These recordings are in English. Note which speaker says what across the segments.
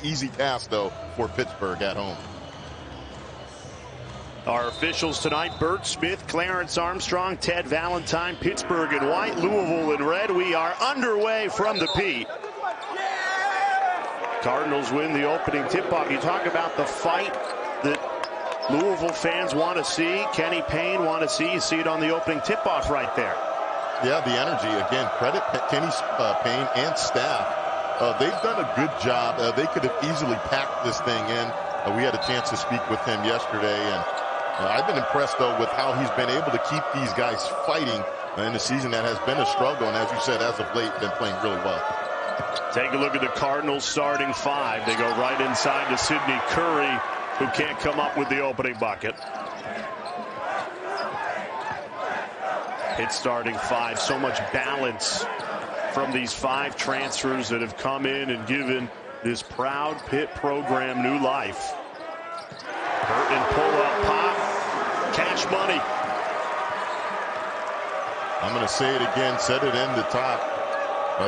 Speaker 1: easy task, though, for Pittsburgh at home.
Speaker 2: Our officials tonight: Bert Smith, Clarence Armstrong, Ted Valentine, Pittsburgh in white, Louisville in red. We are underway from the Pete. Cardinals win the opening tip-off. You talk about the fight that Louisville fans want to see, Kenny Payne want to see. You see it on the opening tip-off right there.
Speaker 1: Yeah, the energy. Again, credit Kenny Payne and staff. They've done a good job. They could have easily packed this thing in. We had a chance to speak with him yesterday, and I've been impressed, though, with how he's been able to keep these guys fighting in a season that has been a struggle, and as you said, as of late, been playing really well.
Speaker 2: Take a look at the Cardinals starting five. They go right inside to Sidney Curry, who can't come up with the opening bucket. Pitt starting five. So much balance from these five transfers that have come in and given this proud Pitt program new life. Burton pull-up pop. Cash money.
Speaker 1: I'm going to say it again, said it in the top.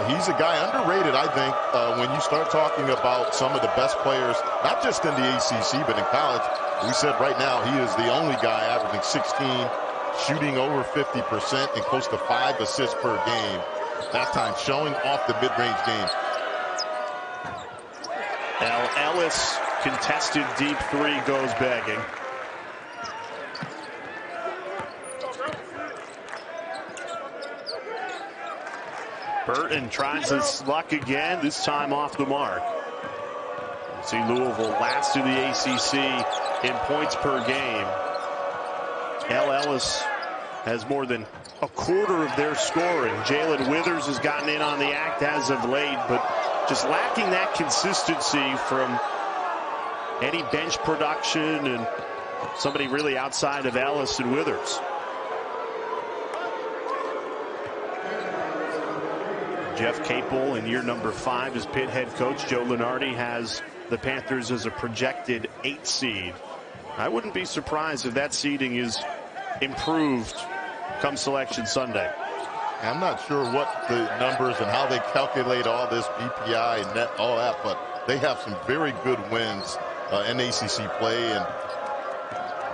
Speaker 1: He's a guy underrated, I think, when you start talking about some of the best players, not just in the ACC, but in college. We said right now he is the only guy averaging 16, shooting over 50%, and close to 5 assists per game. That time showing off the mid-range game.
Speaker 2: Ellis, contested deep three, goes begging. Burton tries his luck again, this time off the mark. See Louisville last in the ACC in points per game. Ellis has more than a quarter of their scoring. Jalen Withers has gotten in on the act as of late, but just lacking that consistency from any bench production and somebody really outside of Ellis and Withers. Jeff Capel in year number 5 as Pitt head coach. Joe Lunardi has the Panthers as a projected 8 seed. I wouldn't be surprised if that seeding is improved come Selection Sunday.
Speaker 1: I'm not sure what the numbers and how they calculate all this BPI and net, all that, but they have some very good wins in ACC play. And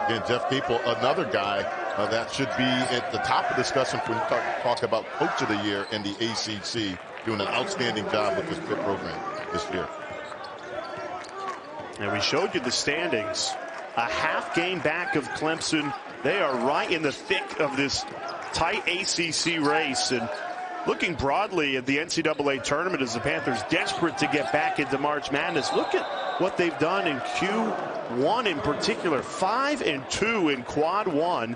Speaker 1: again, Jeff Capel, another guy that should be at the top of discussion when you talk about Coach of the Year in the ACC, doing an outstanding job with this Pitt program this year.
Speaker 2: And we showed you the standings. A half game back of Clemson. They are right in the thick of this tight ACC race. And looking broadly at the NCAA tournament as the Panthers desperate to get back into March Madness. Look at what they've done in Q1 in particular. 5-2 in Quad 1.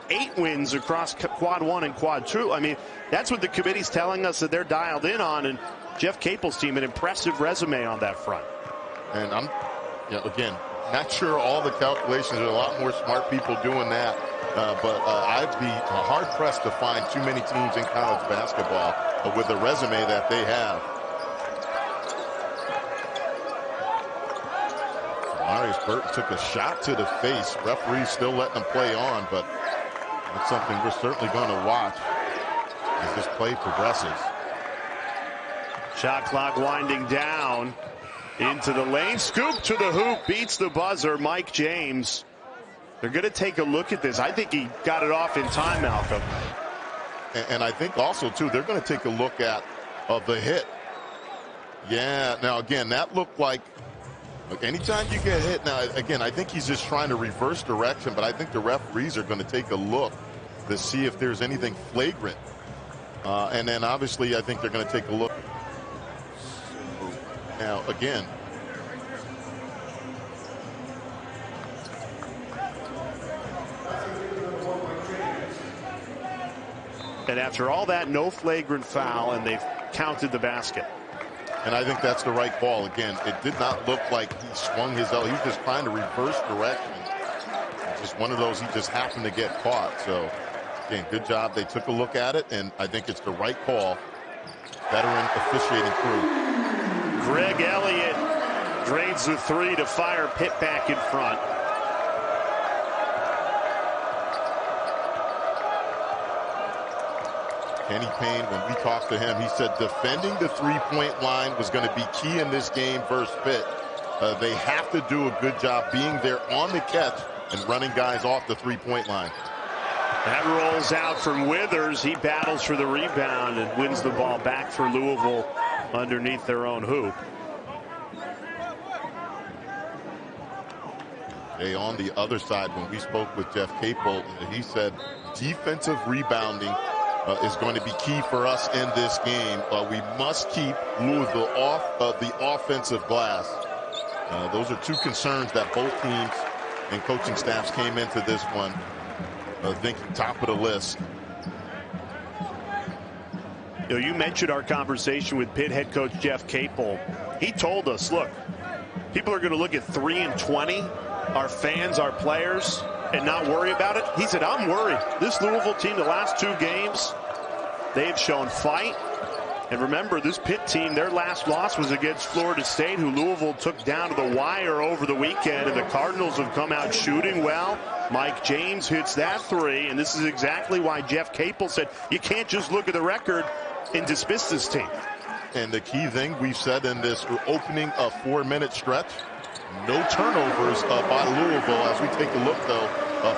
Speaker 2: 8 wins across Quad 1 and Quad 2. I mean, that's what the committee's telling us that they're dialed in on. And Jeff Capel's team, an impressive resume on that front.
Speaker 1: And I'm, again, not sure all the calculations. There are a lot more smart people doing that. But I'd be hard-pressed to find too many teams in college basketball with the resume that they have. Marius Burton took a shot to the face. Referees still letting him play on, but that's something we're certainly going to watch as this play progresses.
Speaker 2: Shot clock winding down. Into the lane, scoop to the hoop, beats the buzzer, Mike James. They're going to take a look at this. I think he got it off in time, Malcolm.
Speaker 1: And I think also, too, they're going to take a look at the hit. Yeah, now, again, that looked like, look, anytime you get hit, now, again, I think he's just trying to reverse direction, but I think the referees are going to take a look to see if there's anything flagrant. And then, obviously, I think they're going to take a look. Now, again,
Speaker 2: and after all that, no flagrant foul, and they've counted the basket.
Speaker 1: And I think that's the right call. Again, it did not look like he swung his elbow. He was just trying to reverse direction. It's just one of those, he just happened to get caught. So, again, good job. They took a look at it, and I think it's the right call. Veteran officiating crew.
Speaker 2: Greg Elliott drains the three to fire Pitt back in front.
Speaker 1: Kenny Payne, when we talked to him, he said defending the three-point line was going to be key in this game versus Pitt. they have to do a good job being there on the catch and running guys off the three-point line.
Speaker 2: That rolls out from Withers. He battles for the rebound and wins the ball back for Louisville underneath their own hoop.
Speaker 1: Hey, on the other side, when we spoke with Jeff Capel, he said defensive rebounding is going to be key for us in this game. We must keep Louisville off of the offensive glass. Those are two concerns that both teams and coaching staffs came into this one thinking top of the list.
Speaker 2: You mentioned our conversation with Pitt head coach Jeff Capel. He told us, look, people are going to look at 3-20, our fans, our players, and not worry about it. He said, I'm worried. This Louisville team, the last two games, they've shown fight. And remember, this Pitt team, their last loss was against Florida State, who Louisville took down to the wire over the weekend. And the Cardinals have come out shooting well. Mike James hits that three. And this is exactly why Jeff Capel said, you can't just look at the record and dismiss this team.
Speaker 1: And the key thing we've said in this opening 4-minute stretch, no turnovers by Louisville. As we take a look, though,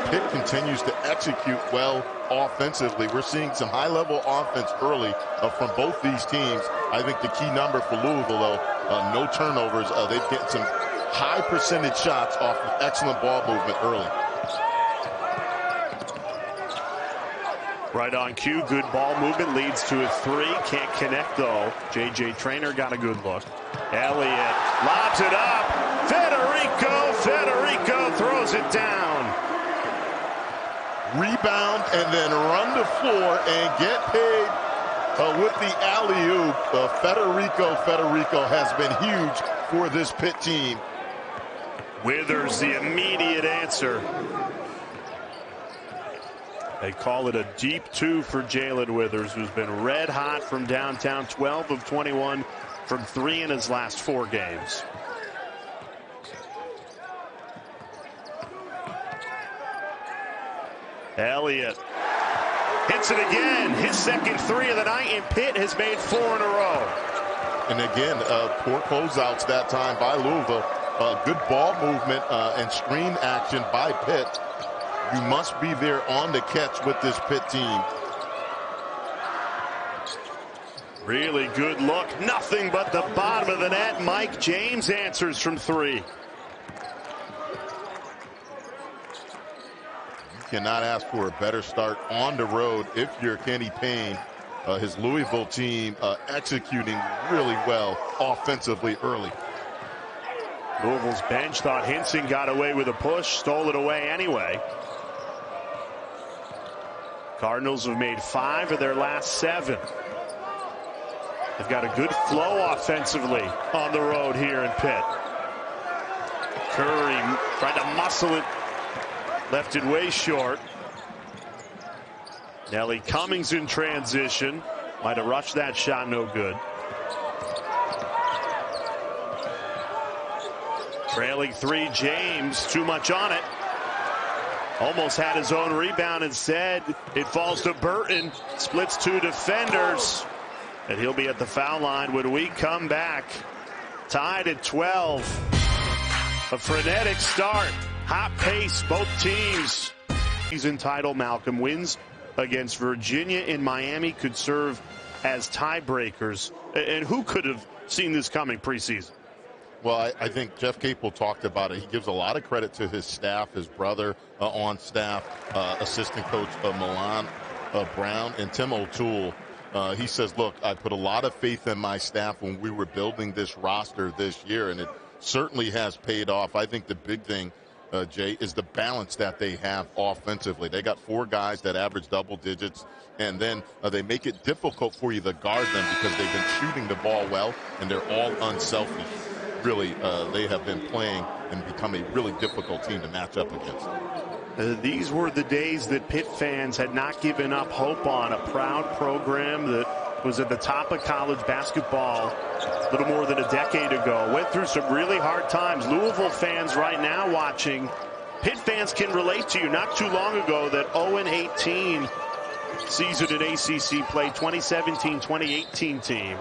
Speaker 1: Pitt continues to execute well offensively. We're seeing some high-level offense early from both these teams. I think the key number for Louisville, though, no turnovers. They've getting some high percentage shots off of excellent ball movement early.
Speaker 2: Right on cue, good ball movement, leads to a three. Can't connect, though. J.J. Traynor got a good look. Elliott lobs it up. Federico throws it down.
Speaker 1: Rebound and then run the floor and get paid with the alley-oop. Federico has been huge for this Pitt team.
Speaker 2: Withers the immediate answer. They call it a deep two for Jalen Withers, who's been red hot from downtown, 12 of 21 from three in his last 4 games. Elliott hits it again. His second three of the night, and Pitt has made 4 in a row.
Speaker 1: And again, poor closeouts that time by Louisville. Good ball movement and screen action by Pitt. You must be there on the catch with this Pitt team.
Speaker 2: Really good look. Nothing but the bottom of the net. Mike James answers from 3.
Speaker 1: Cannot ask for a better start on the road if you're Kenny Payne. His Louisville team executing really well offensively early.
Speaker 2: Louisville's bench thought Hinson got away with a push, stole it away anyway. Cardinals have made 5 of their last 7. They've got a good flow offensively on the road here in Pitt. Curry tried to muscle it. Left it way short. Nelly Cummings in transition. Might have rushed that shot, no good. Trailing 3, James, too much on it. Almost had his own rebound instead. It falls to Burton. Splits 2 defenders. And he'll be at the foul line when we come back. Tied at 12. A frenetic start. Hot pace, both teams. Season title, Malcolm, wins against Virginia and Miami could serve as tiebreakers. And who could have seen this coming preseason?
Speaker 1: Well, I think Jeff Capel talked about it. He gives a lot of credit to his staff, his brother on staff, assistant coach Milan Brown, and Tim O'Toole. He says, look, I put a lot of faith in my staff when we were building this roster this year, and it certainly has paid off. I think the big thing, Jay, is the balance that they have offensively. They got 4 guys that average double digits, and then they make it difficult for you to guard them because they've been shooting the ball well, and they're all unselfish. Really, they have been playing and become a really difficult team to match up against.
Speaker 2: These were the days that Pitt fans had not given up hope on. A proud program that was at the top of college basketball a little more than a decade ago. Went through some really hard times. Louisville fans right now watching. Pitt fans can relate to you. Not too long ago, that 0-18 season in ACC play, 2017-2018 team.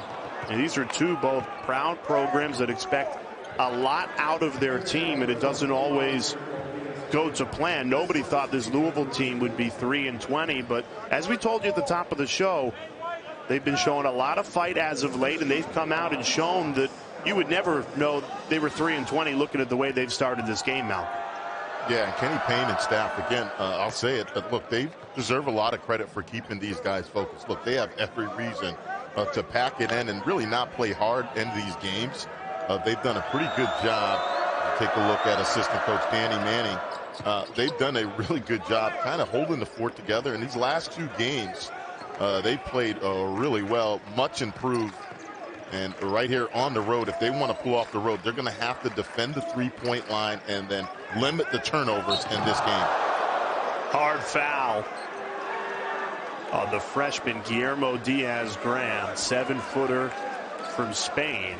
Speaker 2: And these are 2 both proud programs that expect a lot out of their team, and it doesn't always go to plan. Nobody thought this Louisville team would be 3-20, but as we told you at the top of the show, they've been showing a lot of fight as of late, and they've come out and shown that you would never know they were 3-20 looking at the way they've started this game, Malcolm.
Speaker 1: Yeah, and Kenny Payne and staff, again, I'll say it, but look, they deserve a lot of credit for keeping these guys focused. Look, they have every reason to pack it in and really not play hard in these games. They've done a pretty good job. Take a look at assistant coach Danny Manning. They've done a really good job kind of holding the fort together. In these last 2 games, they played really well, much improved. And right here on the road, if they want to pull off the road, they're going to have to defend the 3-point line and then limit the turnovers in this game.
Speaker 2: Hard foul on the freshman Guillermo Diaz-Graham, 7-footer from Spain.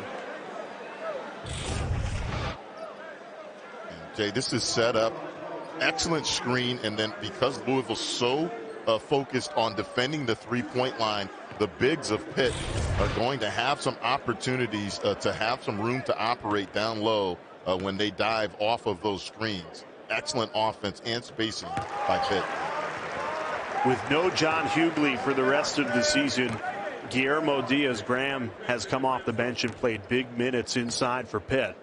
Speaker 1: And Jay, this is set up. Excellent screen, and then because Louisville's so focused on defending the 3-point line, the bigs of Pitt are going to have some opportunities to have some room to operate down low when they dive off of those screens. Excellent offense and spacing by Pitt.
Speaker 2: With no John Hughley for the rest of the season, Guillermo Diaz-Graham has come off the bench and played big minutes inside for Pitt.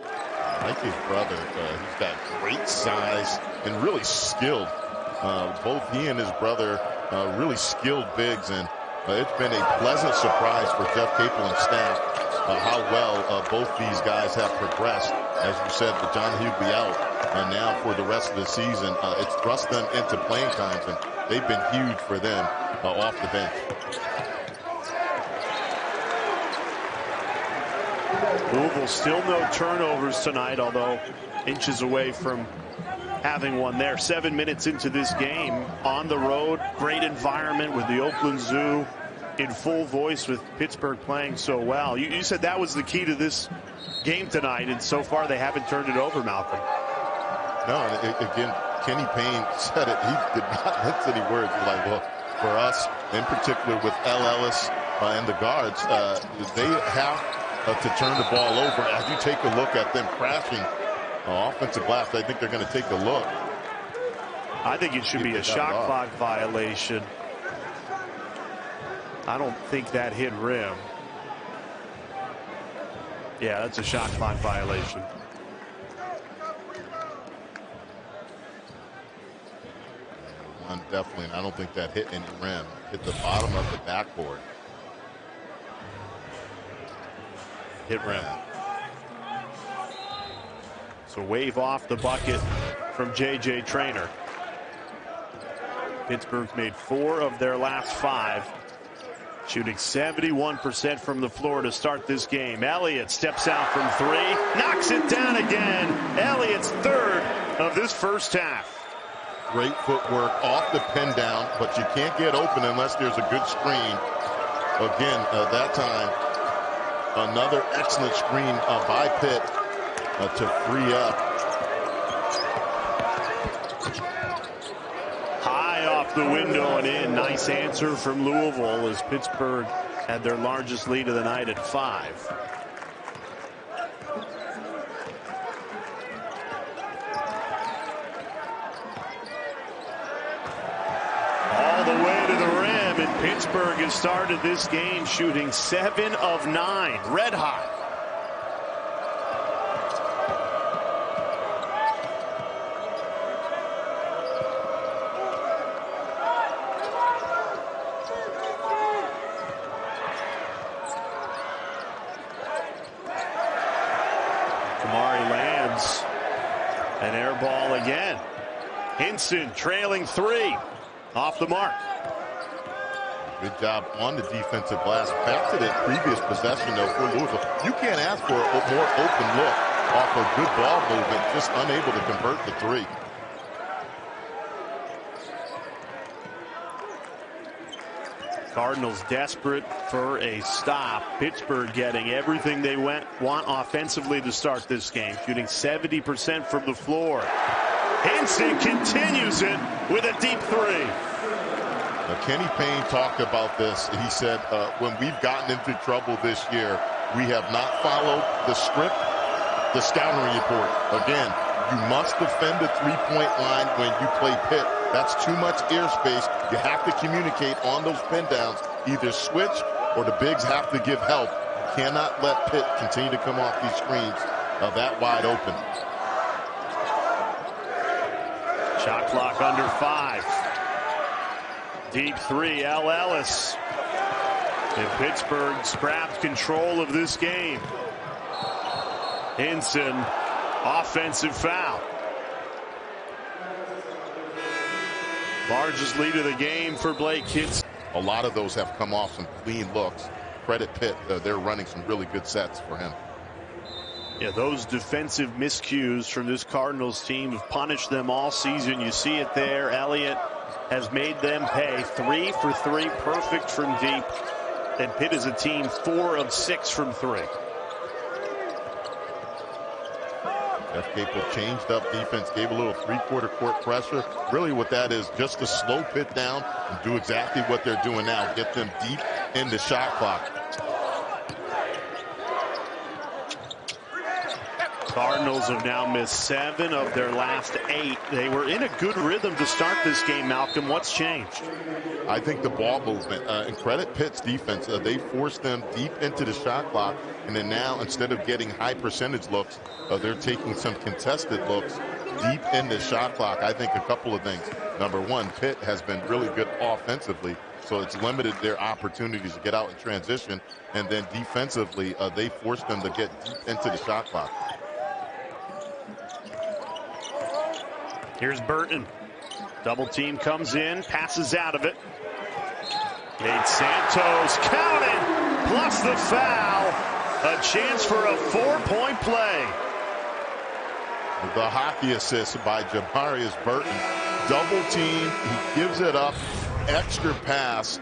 Speaker 1: I like his brother. He's got great size and really skilled. Both he and his brother really skilled bigs, and it's been a pleasant surprise for Jeff Capel and staff how well both these guys have progressed. As you said, with John Hughley out, and now for the rest of the season, it's thrust them into playing times, and they've been huge for them off the bench.
Speaker 2: Louisville still no turnovers tonight, although inches away from having one there. 7 minutes into this game on the road. Great environment with the Oakland Zoo in full voice with Pittsburgh playing so well. You said that was the key to this game tonight, and so far they haven't turned it over, Malcolm.
Speaker 1: No, and again, Kenny Payne said it. He did not mince any words. He's like, look, for us, in particular with L. Ellis and the guards, they have to turn the ball over. As you take a look at them crashing offensive glass, I think they're going to take a look.
Speaker 2: I think it should be a shot clock violation. I don't think that hit rim. Yeah, that's a shot clock violation.
Speaker 1: Definitely, and I don't think that hit any rim. Hit the bottom of the backboard.
Speaker 2: Hit rim. So wave off the bucket from J.J. Traynor. Pittsburgh's made 4 of their last 5. Shooting 71% from the floor to start this game. Elliott steps out from 3. Knocks it down again. Elliott's 3rd of this first half.
Speaker 1: Great footwork off the pin down, but you can't get open unless there's a good screen. Again, that time, another excellent screen by Pitt to free up.
Speaker 2: High off the window and in. Nice answer from Louisville as Pittsburgh had their largest lead of the night at 5. Pittsburgh has started this game shooting 7 of 9. Red hot. Kamari lands an air ball again. Hinson trailing 3 off the mark.
Speaker 1: Good job on the defensive glass. Back to the previous possession, though, for Louisville. You can't ask for a more open look off a good ball movement, just unable to convert the 3.
Speaker 2: Cardinals desperate for a stop. Pittsburgh getting everything they want offensively to start this game. Shooting 70% from the floor. Hinson continues it with a deep 3.
Speaker 1: Kenny Payne talked about this. He said, when we've gotten into trouble this year, we have not followed the script, the scouting report. Again, you must defend the three-point line when you play Pitt. That's too much airspace. You have to communicate on those pin downs. Either switch or the bigs have to give help. You cannot let Pitt continue to come off these screens that wide open.
Speaker 2: Shot clock under 5. Deep three, Ellis. And Pittsburgh's grabbed control of this game. Hinson, offensive foul. Largest lead of the game for Blake Hinson.
Speaker 1: A lot of those have come off some clean looks. Credit Pitt, they're running some really good sets for him.
Speaker 2: Yeah, those defensive miscues from this Cardinals team have punished them all season. You see it there. Elliott has made them pay. 3 for 3, perfect from deep. And Pitt is a team 4 of 6 from 3.
Speaker 1: Jeff Capel changed up defense, gave a little three-quarter court pressure. Really what that is, just to slow Pitt down and do exactly what they're doing now. Get them deep in the shot clock.
Speaker 2: Cardinals have now missed 7 of their last 8. They were in a good rhythm to start this game, Malcolm. What's changed?
Speaker 1: I think the ball movement, and credit Pitt's defense, they forced them deep into the shot clock, and then now instead of getting high percentage looks, they're taking some contested looks deep in the shot clock. I think a couple of things. Number one, Pitt has been really good offensively, so it's limited their opportunities to get out in transition, and then defensively, they forced them to get deep into the shot clock.
Speaker 2: Here's Burton. Double team comes in, passes out of it. Nate Santos counted, plus the foul. A chance for a 4-point play.
Speaker 1: The hockey assist by Jamarius Burton. Double team, he gives it up, extra pass.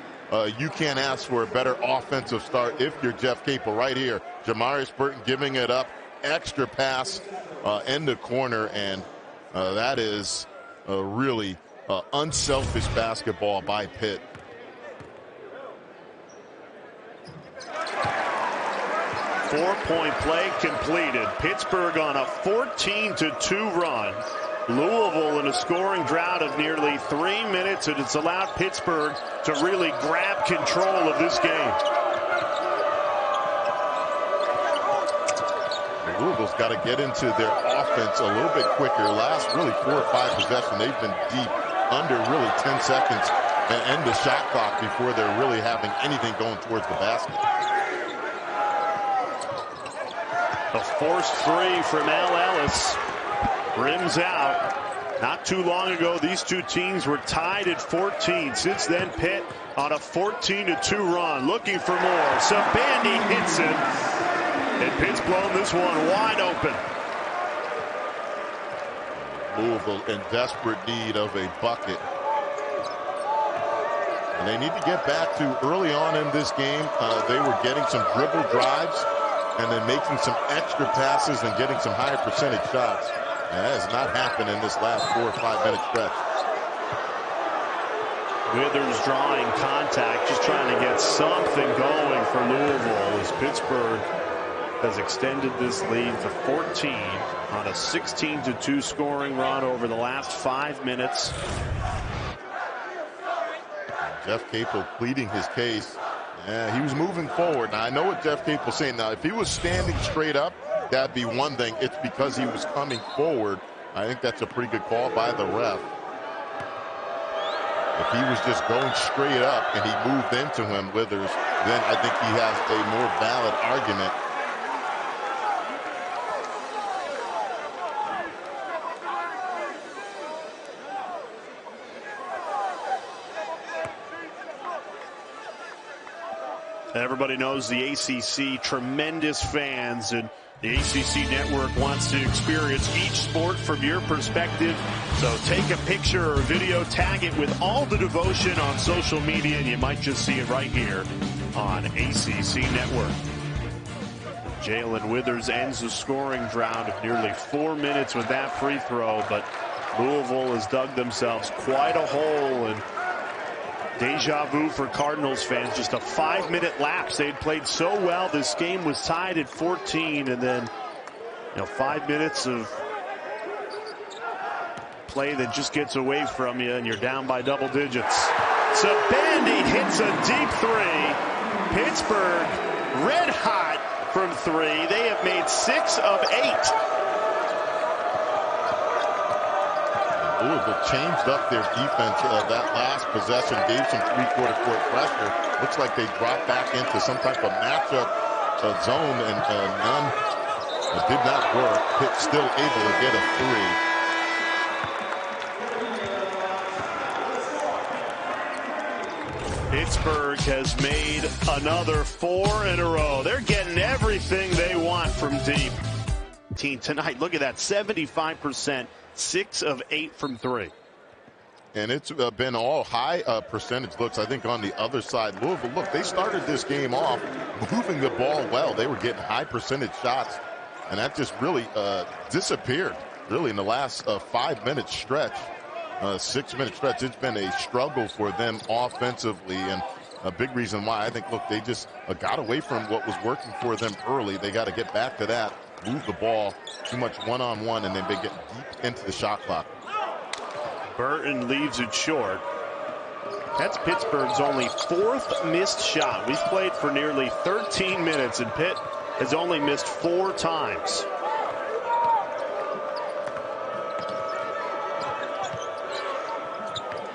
Speaker 1: You can't ask for a better offensive start if you're Jeff Capel. Right here, Jamarius Burton giving it up, extra pass in the corner, and that is a really unselfish basketball by Pitt.
Speaker 2: Four-point play completed. Pittsburgh on a 14-2 run. Louisville in a scoring drought of nearly 3 minutes, and it's allowed Pittsburgh to really grab control of this game.
Speaker 1: Louisville's got to get into their offense a little bit quicker. Last really 4 or 5 possessions, they've been deep under really 10 seconds and end the shot clock before they're really having anything going towards the basket.
Speaker 2: A forced 3 from Ellis. Rims out. Not too long ago, these two teams were tied at 14. Since then, Pitt on a 14-2 run, looking for more. Sabandy hits it. And Pitt's blown this one wide open.
Speaker 1: Louisville in desperate need of a bucket. And they need to get back to early on in this game. They were getting some dribble drives and then making some extra passes and getting some higher percentage shots. And that has not happened in this last 4 or 5 minute stretch.
Speaker 2: Withers drawing contact, just trying to get something going for Louisville as Pittsburgh has extended this lead to 14 on a 16-2 scoring run over the last 5 minutes.
Speaker 1: Jeff Capel pleading his case. He was moving forward. Now, I know what Jeff Capel's saying. Now, if he was standing straight up, that'd be one thing. It's because he was coming forward. I think that's a pretty good call by the ref. If he was just going straight up and he moved into him, Withers, then I think he has a more valid argument.
Speaker 2: Everybody knows the ACC, tremendous fans, and the ACC network wants to experience each sport from your perspective. So take a picture or video, tag it with all the devotion on social media, and you might just see it right here on ACC Network. Jalen Withers ends the scoring drought of nearly 4 minutes with that free throw, but Louisville has dug themselves quite a hole, and Deja vu for Cardinals fans. Just a 5-minute lapse. They'd played so well. This game was tied at 14, and then 5 minutes of play that just gets away from you, and you're down by double digits. Sabandi hits a deep three. Pittsburgh red hot from three. They have made 6 of 8.
Speaker 1: Louisville changed up their defense that last possession, gave some three-quarter court pressure. Looks like they dropped back into some type of matchup zone, and none did not work. Pitt still able to get a 3.
Speaker 2: Pittsburgh has made another 4 in a row. They're getting everything they want from deep. Tonight, look at that, 75%, 6 of 8 from 3.
Speaker 1: And it's been all high percentage looks. I think on the other side, Louisville, look, they started this game off moving the ball well. They were getting high percentage shots, and that just really disappeared, really, in the last 5-minute stretch. 6-minute stretch. It's been a struggle for them offensively, and a big reason why. I think, look, they just got away from what was working for them early. They got to get back to that, move the ball, too much one-on-one, and then they get deep into the shot clock.
Speaker 2: Burton leaves it short. That's Pittsburgh's only 4th missed shot. We've played for nearly 13 minutes, and Pitt has only missed 4 times.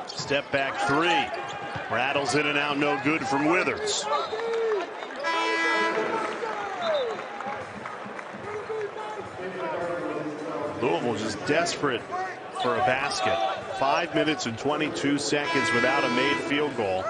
Speaker 2: Step back 3. Rattles in and out, no good from Withers. Louisville just desperate for a basket. 5 minutes and 22 seconds without a made field goal.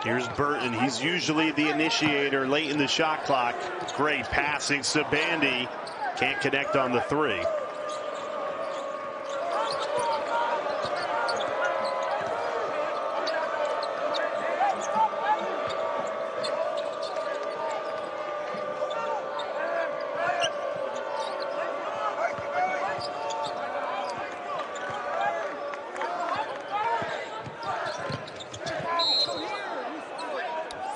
Speaker 2: Here's Burton. He's usually the initiator late in the shot clock. Great passing. Sabandi can't connect on the 3.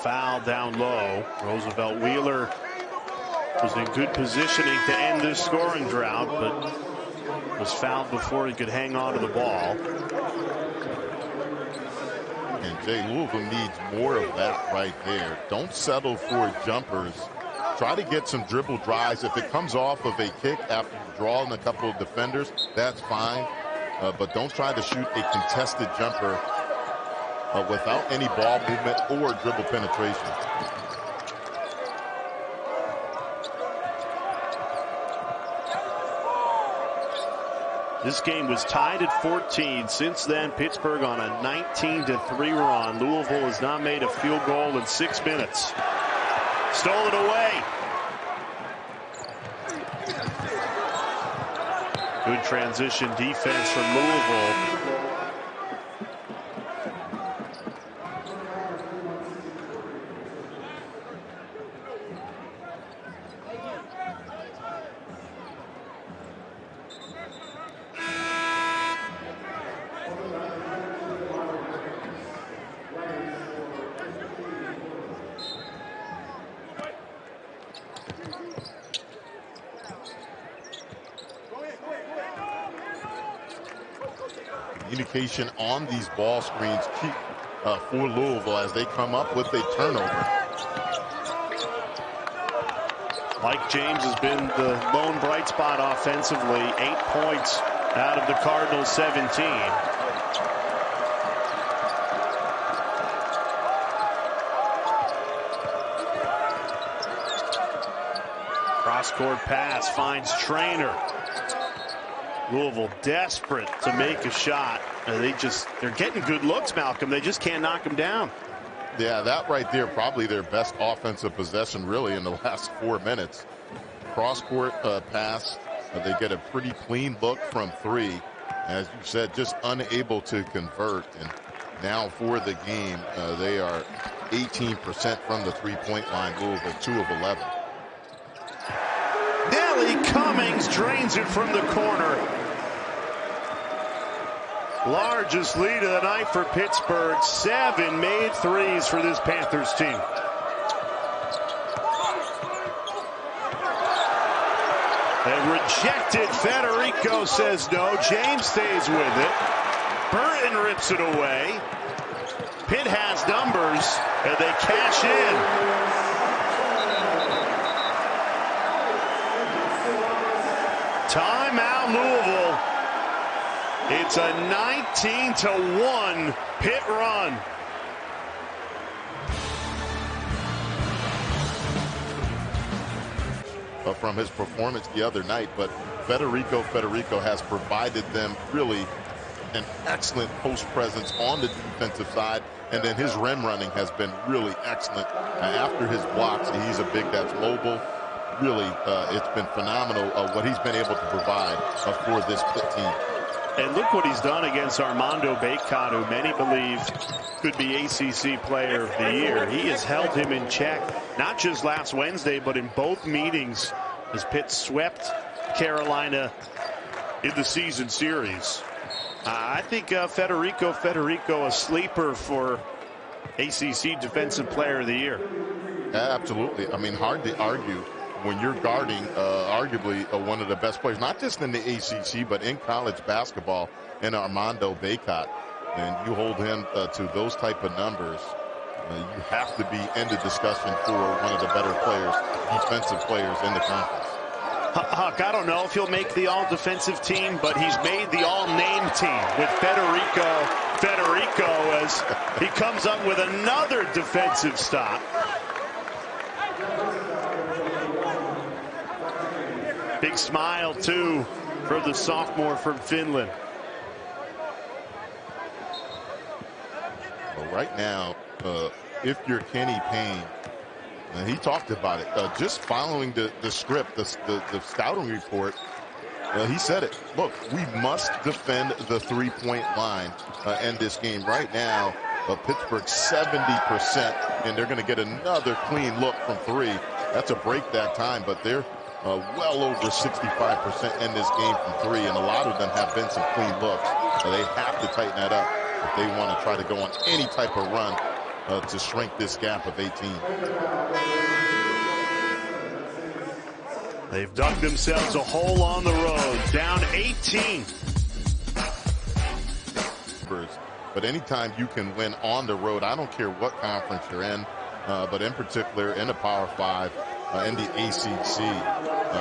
Speaker 2: Foul down low. Roosevelt Wheeler was in good positioning to end this scoring drought, but was fouled before he could hang on to the ball.
Speaker 1: And Jay, Louisville needs more of that right there. Don't settle for jumpers. Try to get some dribble drives. If it comes off of a kick after drawing a couple of defenders, that's fine. But don't try to shoot a contested jumper without any ball movement or dribble penetration.
Speaker 2: This game was tied at 14. Since then, Pittsburgh on a 19-3 run. Louisville has not made a field goal in 6 minutes. Stolen away. Good transition defense from Louisville.
Speaker 1: Communication on these ball screens keep for Louisville as they come up with a turnover.
Speaker 2: Mike James has been the lone bright spot offensively. 8 points out of the Cardinals' 17. Cross-court pass finds Traynor. Louisville desperate to make a shot. They're getting good looks, Malcolm. They just can't knock them down.
Speaker 1: Yeah, that right there, probably their best offensive possession really in the last 4 minutes. Cross-court pass. They get a pretty clean look from three. As you said, just unable to convert. And now for the game, they are 18% from the three-point line. Louisville 2 of 11.
Speaker 2: Nellie Cummings drains it from the corner. Largest lead of the night for Pittsburgh. 7 made threes for this Panthers team. And rejected. Federico says no. James stays with it. Burton rips it away. Pitt has numbers, and they cash in. Timeout, Louisville. It's a 19-1 Pitt run.
Speaker 1: From his performance the other night, but Federico has provided them really an excellent post presence on the defensive side, and then his rim running has been really excellent. After his blocks, he's a big that's mobile. Really, it's been phenomenal what he's been able to provide for this Pitt team.
Speaker 2: And look what he's done against Armando Bacot, who many believe could be ACC Player of the Year. He has held him in check, not just last Wednesday, but in both meetings as Pitt swept Carolina in the season series. I think Federico, a sleeper for ACC Defensive Player of the Year.
Speaker 1: Absolutely. I mean, hard to argue when you're guarding arguably one of the best players, not just in the ACC, but in college basketball, in Armando Bacot. And you hold him to those type of numbers. You have to be in the discussion for one of the better players, defensive players in the conference.
Speaker 2: Huck, I don't know if he'll make the all-defensive team, but he's made the all-name team with Federico as he comes up with another defensive stop. Big smile, too, for the sophomore from Finland.
Speaker 1: Well, right now, if you're Kenny Payne, and he talked about it, just following the script, the scouting report, he said it. Look, we must defend the three-point line in this game. Right now, Pittsburgh 70%, and they're going to get another clean look from three. That's a break that time, but they're well over 65% in this game from three, and a lot of them have been some clean looks. So they have to tighten that up if they want to try to go on any type of run to shrink this gap of 18.
Speaker 2: They've dug themselves a hole on the road, down 18.
Speaker 1: But anytime you can win on the road, I don't care what conference you're in, but in particular in the Power 5, in the ACC,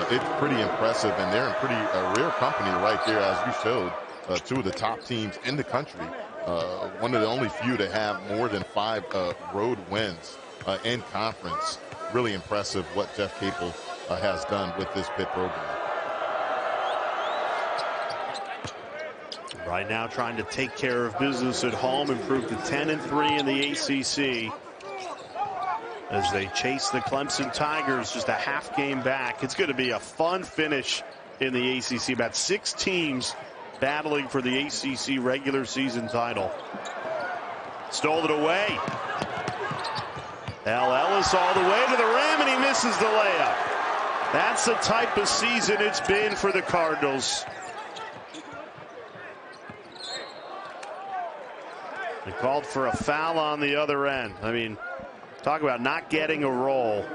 Speaker 1: it's pretty impressive, and they're in pretty rare company right there, as you showed, two of the top teams in the country. One of the only few to have more than 5 road wins in conference. Really impressive what Jeff Capel has done with this Pitt program.
Speaker 2: Right now trying to take care of business at home, improve to 10-3 in the ACC. As they chase the Clemson Tigers just a half game back. It's going to be a fun finish in the ACC. About 6 teams battling for the ACC regular season title. Stole it away. Al Ellis all the way to the rim, and he misses the layup. That's the type of season it's been for the Cardinals. They called for a foul on the other end. I mean, talk about not getting a roll.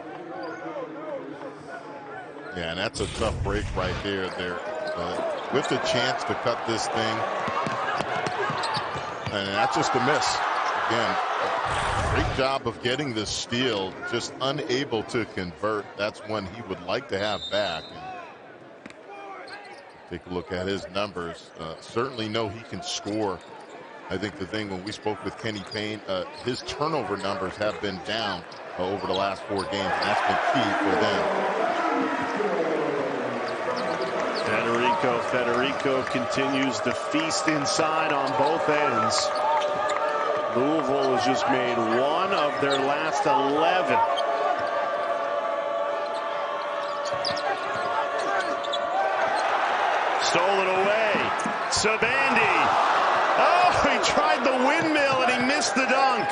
Speaker 1: Yeah, and that's a tough break right there. With the chance to cut this thing, and that's just a miss. Again, great job of getting the steal, just unable to convert. That's one he would like to have back. And take a look at his numbers. Certainly know he can score. I think the thing when we spoke with Kenny Payne, his turnover numbers have been down over the last 4 games, and that's been key for them. Federico
Speaker 2: continues to feast inside on both ends. Louisville has just made one of their last 11. Stolen away. Sabandi. Oh, he tried the windmill and he missed the dunk.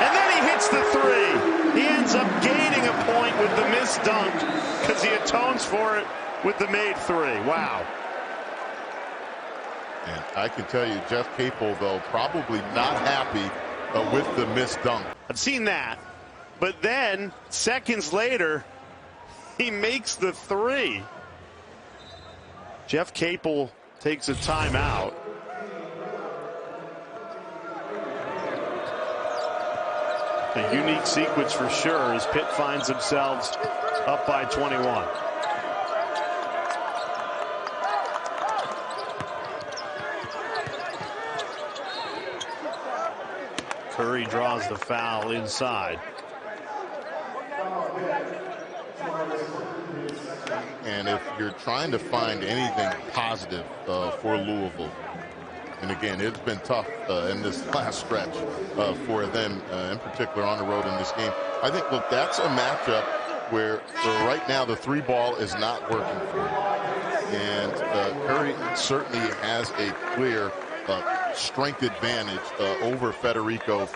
Speaker 2: And then he hits the three. He ends up gaining a point with the missed dunk because he atones for it with the made three. Wow.
Speaker 1: And I can tell you, Jeff Capel, though, probably not happy with the missed dunk.
Speaker 2: I've seen that. But then, seconds later, he makes the three. Jeff Capel takes a timeout. A unique sequence for sure as Pitt finds themselves up by 21. Curry draws the foul inside.
Speaker 1: And if you're trying to find anything positive for Louisville, and again, it's been tough in this last stretch for them, in particular on the road in this game. I think, look, that's a matchup where right now the three ball is not working for them. And Curry certainly has a clear strength advantage over Federico.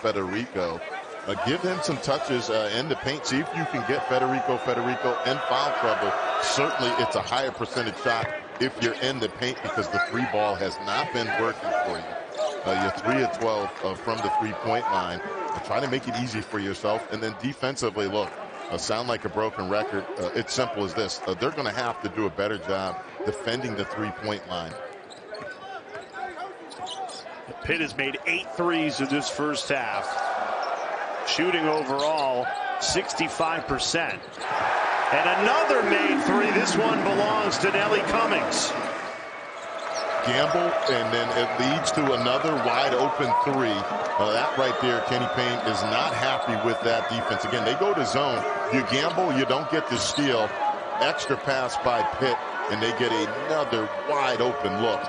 Speaker 1: Give him some touches in the paint. See if you can get Federico in foul trouble. Certainly it's a higher percentage shot if you're in the paint because the three ball has not been working for you. You're 3 of 12 from the three-point line. Try to make it easy for yourself. And then defensively, look, sound like a broken record. It's simple as this. They're going to have to do a better job defending the three-point line.
Speaker 2: Pitt has made 8 threes in this first half. Shooting overall 65%. And another made three. This one belongs to Nelly Cummings.
Speaker 1: Gamble, and then it leads to another wide open three. That right there, Kenny Payne is not happy with that defense. Again, they go to zone. You gamble, you don't get the steal. Extra pass by Pitt, and they get another wide open look.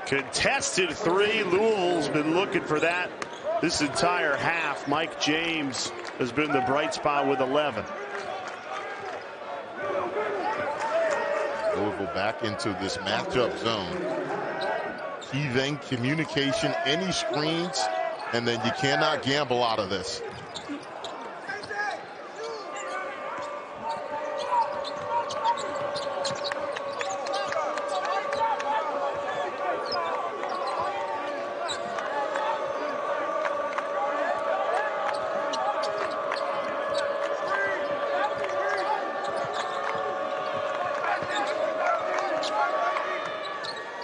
Speaker 2: Contested three. Louisville's been looking for that this entire half. Mike James has been the bright spot with 11.
Speaker 1: Louisville back into this matchup zone. Key then communication, any screens, and then you cannot gamble out of this.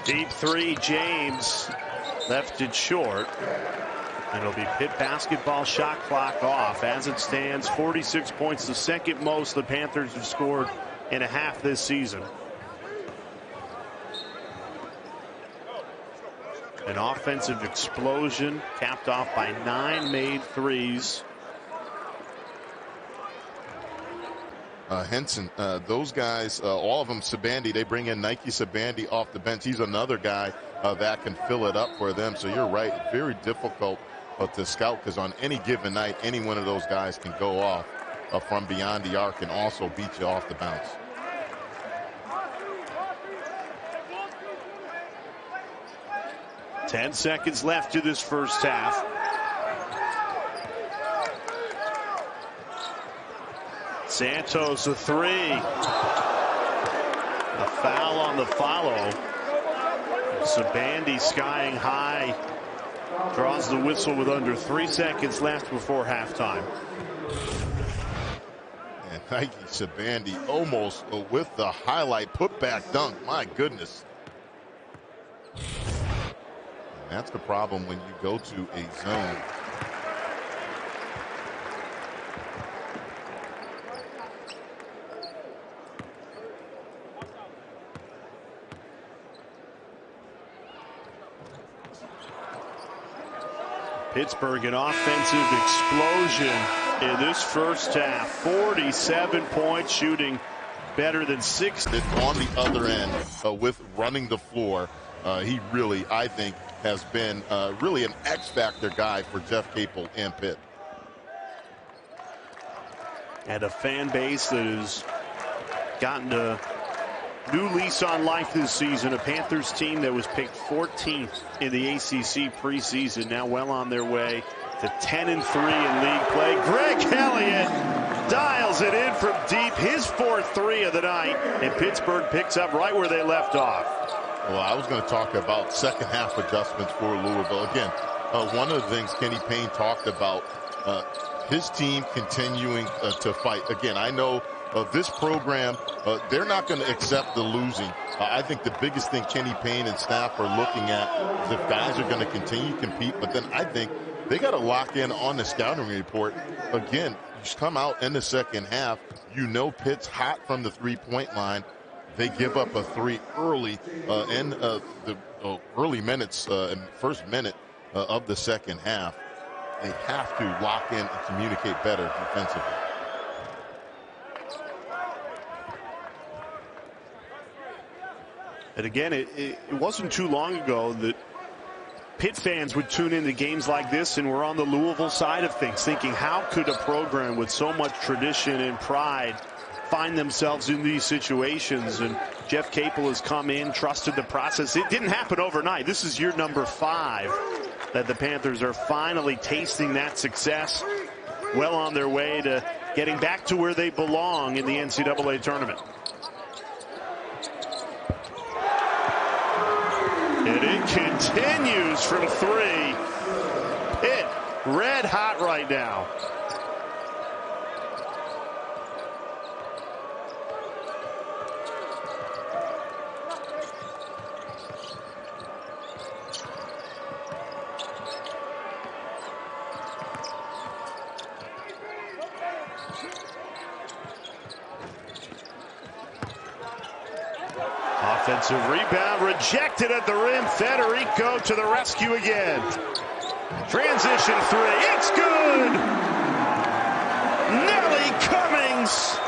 Speaker 2: Deep three, James left it short. And it'll be Pitt basketball shot clock off. As it stands, 46 points, the second most the Panthers have scored in a half this season. An offensive explosion capped off by 9 made threes.
Speaker 1: Henson, those guys, all of them, Sabandi, they bring in Nike Sabandi off the bench. He's another guy that can fill it up for them. So you're right, very difficult to scout because on any given night, any one of those guys can go off from beyond the arc and also beat you off the bounce.
Speaker 2: Ten seconds left to this first half. Santos a three. A foul on the follow. Sabandi skying high. Draws the whistle with under 3 seconds left before halftime.
Speaker 1: And Nike Sabandi almost with the highlight putback dunk. My goodness. And that's the problem when you go to a zone.
Speaker 2: Pittsburgh, an offensive explosion in this first half. 47 points, shooting better than 6.
Speaker 1: On the other end with running the floor, he really, I think, has been really an X-factor guy for Jeff Capel and Pitt.
Speaker 2: And a fan base that has gotten a new lease on life this season. A Panthers team that was picked 14th in the ACC preseason, now well on their way to 10-3 in league play. Greg Elliott dials it in from deep, his 4th 3 of the night, and Pittsburgh picks up right where they left off.
Speaker 1: Well, I was going to talk about second half adjustments for Louisville. Again, one of the things Kenny Payne talked about, his team continuing to fight. Again, I know this program, they're not going to accept the losing. I think the biggest thing Kenny Payne and staff are looking at is if guys are going to continue to compete, but then I think they got to lock in on the scouting report. Again, just come out in the second half, you know Pitt's hot from the three-point line. They give up a 3 early in the early minutes, in first minute of the second half. They have to lock in and communicate better defensively.
Speaker 2: And again, it wasn't too long ago that Pitt fans would tune into games like this and were on the Louisville side of things, thinking, how could a program with so much tradition and pride find themselves in these situations? And Jeff Capel has come in, trusted the process. It didn't happen overnight. This is year number 5 that the Panthers are finally tasting that success, well on their way to getting back to where they belong in the NCAA tournament. And it continues from 3. Pitt red hot right now. Offensive rebound rejected at the rim. Federico to the rescue again. Transition 3. It's good. Nelly Cummings.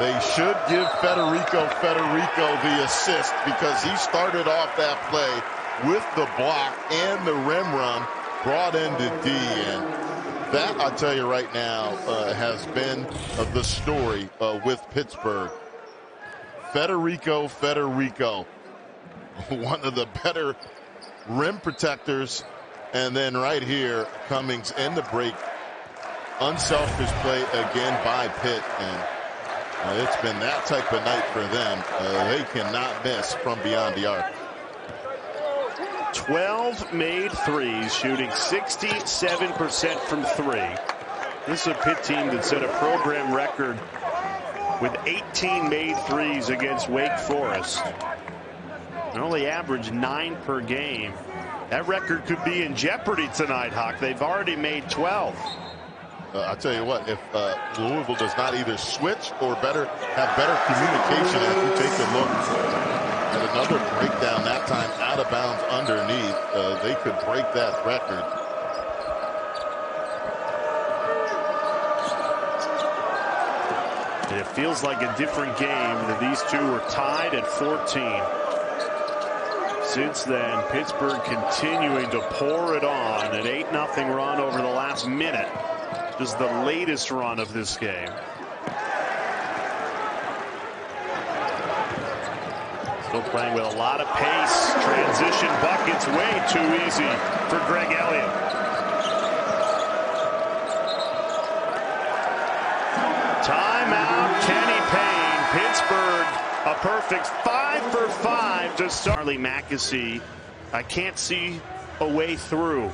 Speaker 1: They should give Federico the assist because he started off that play with the block and the rim run brought into D. And that, I'll tell you right now, has been the story with Pittsburgh. Federico, one of the better rim protectors. And then right here, Cummings in the break. Unselfish play again by Pitt. And it's been that type of night for them. They cannot miss from beyond the arc.
Speaker 2: 12 made threes, shooting 67% from 3. This is a Pitt team that set a program record with 18 made threes against Wake Forest. They only averaged 9 per game. That record could be in jeopardy tonight, Hawk. They've already made 12.
Speaker 1: I'll tell you what, if Louisville does not either switch or have better communication, if you take a look at another breakdown, that time out of bounds underneath, they could break that record.
Speaker 2: And it feels like a different game that these two were tied at 14. Since then, Pittsburgh continuing to pour it on. An 8-0 run over the last minute is the latest run of this game. Still playing with a lot of pace. Transition buckets way too easy for Greg Elliott. Timeout, Kenny Payne. Pittsburgh, a perfect 5 for 5 to start. Charlie Mackesy, I can't see a way through.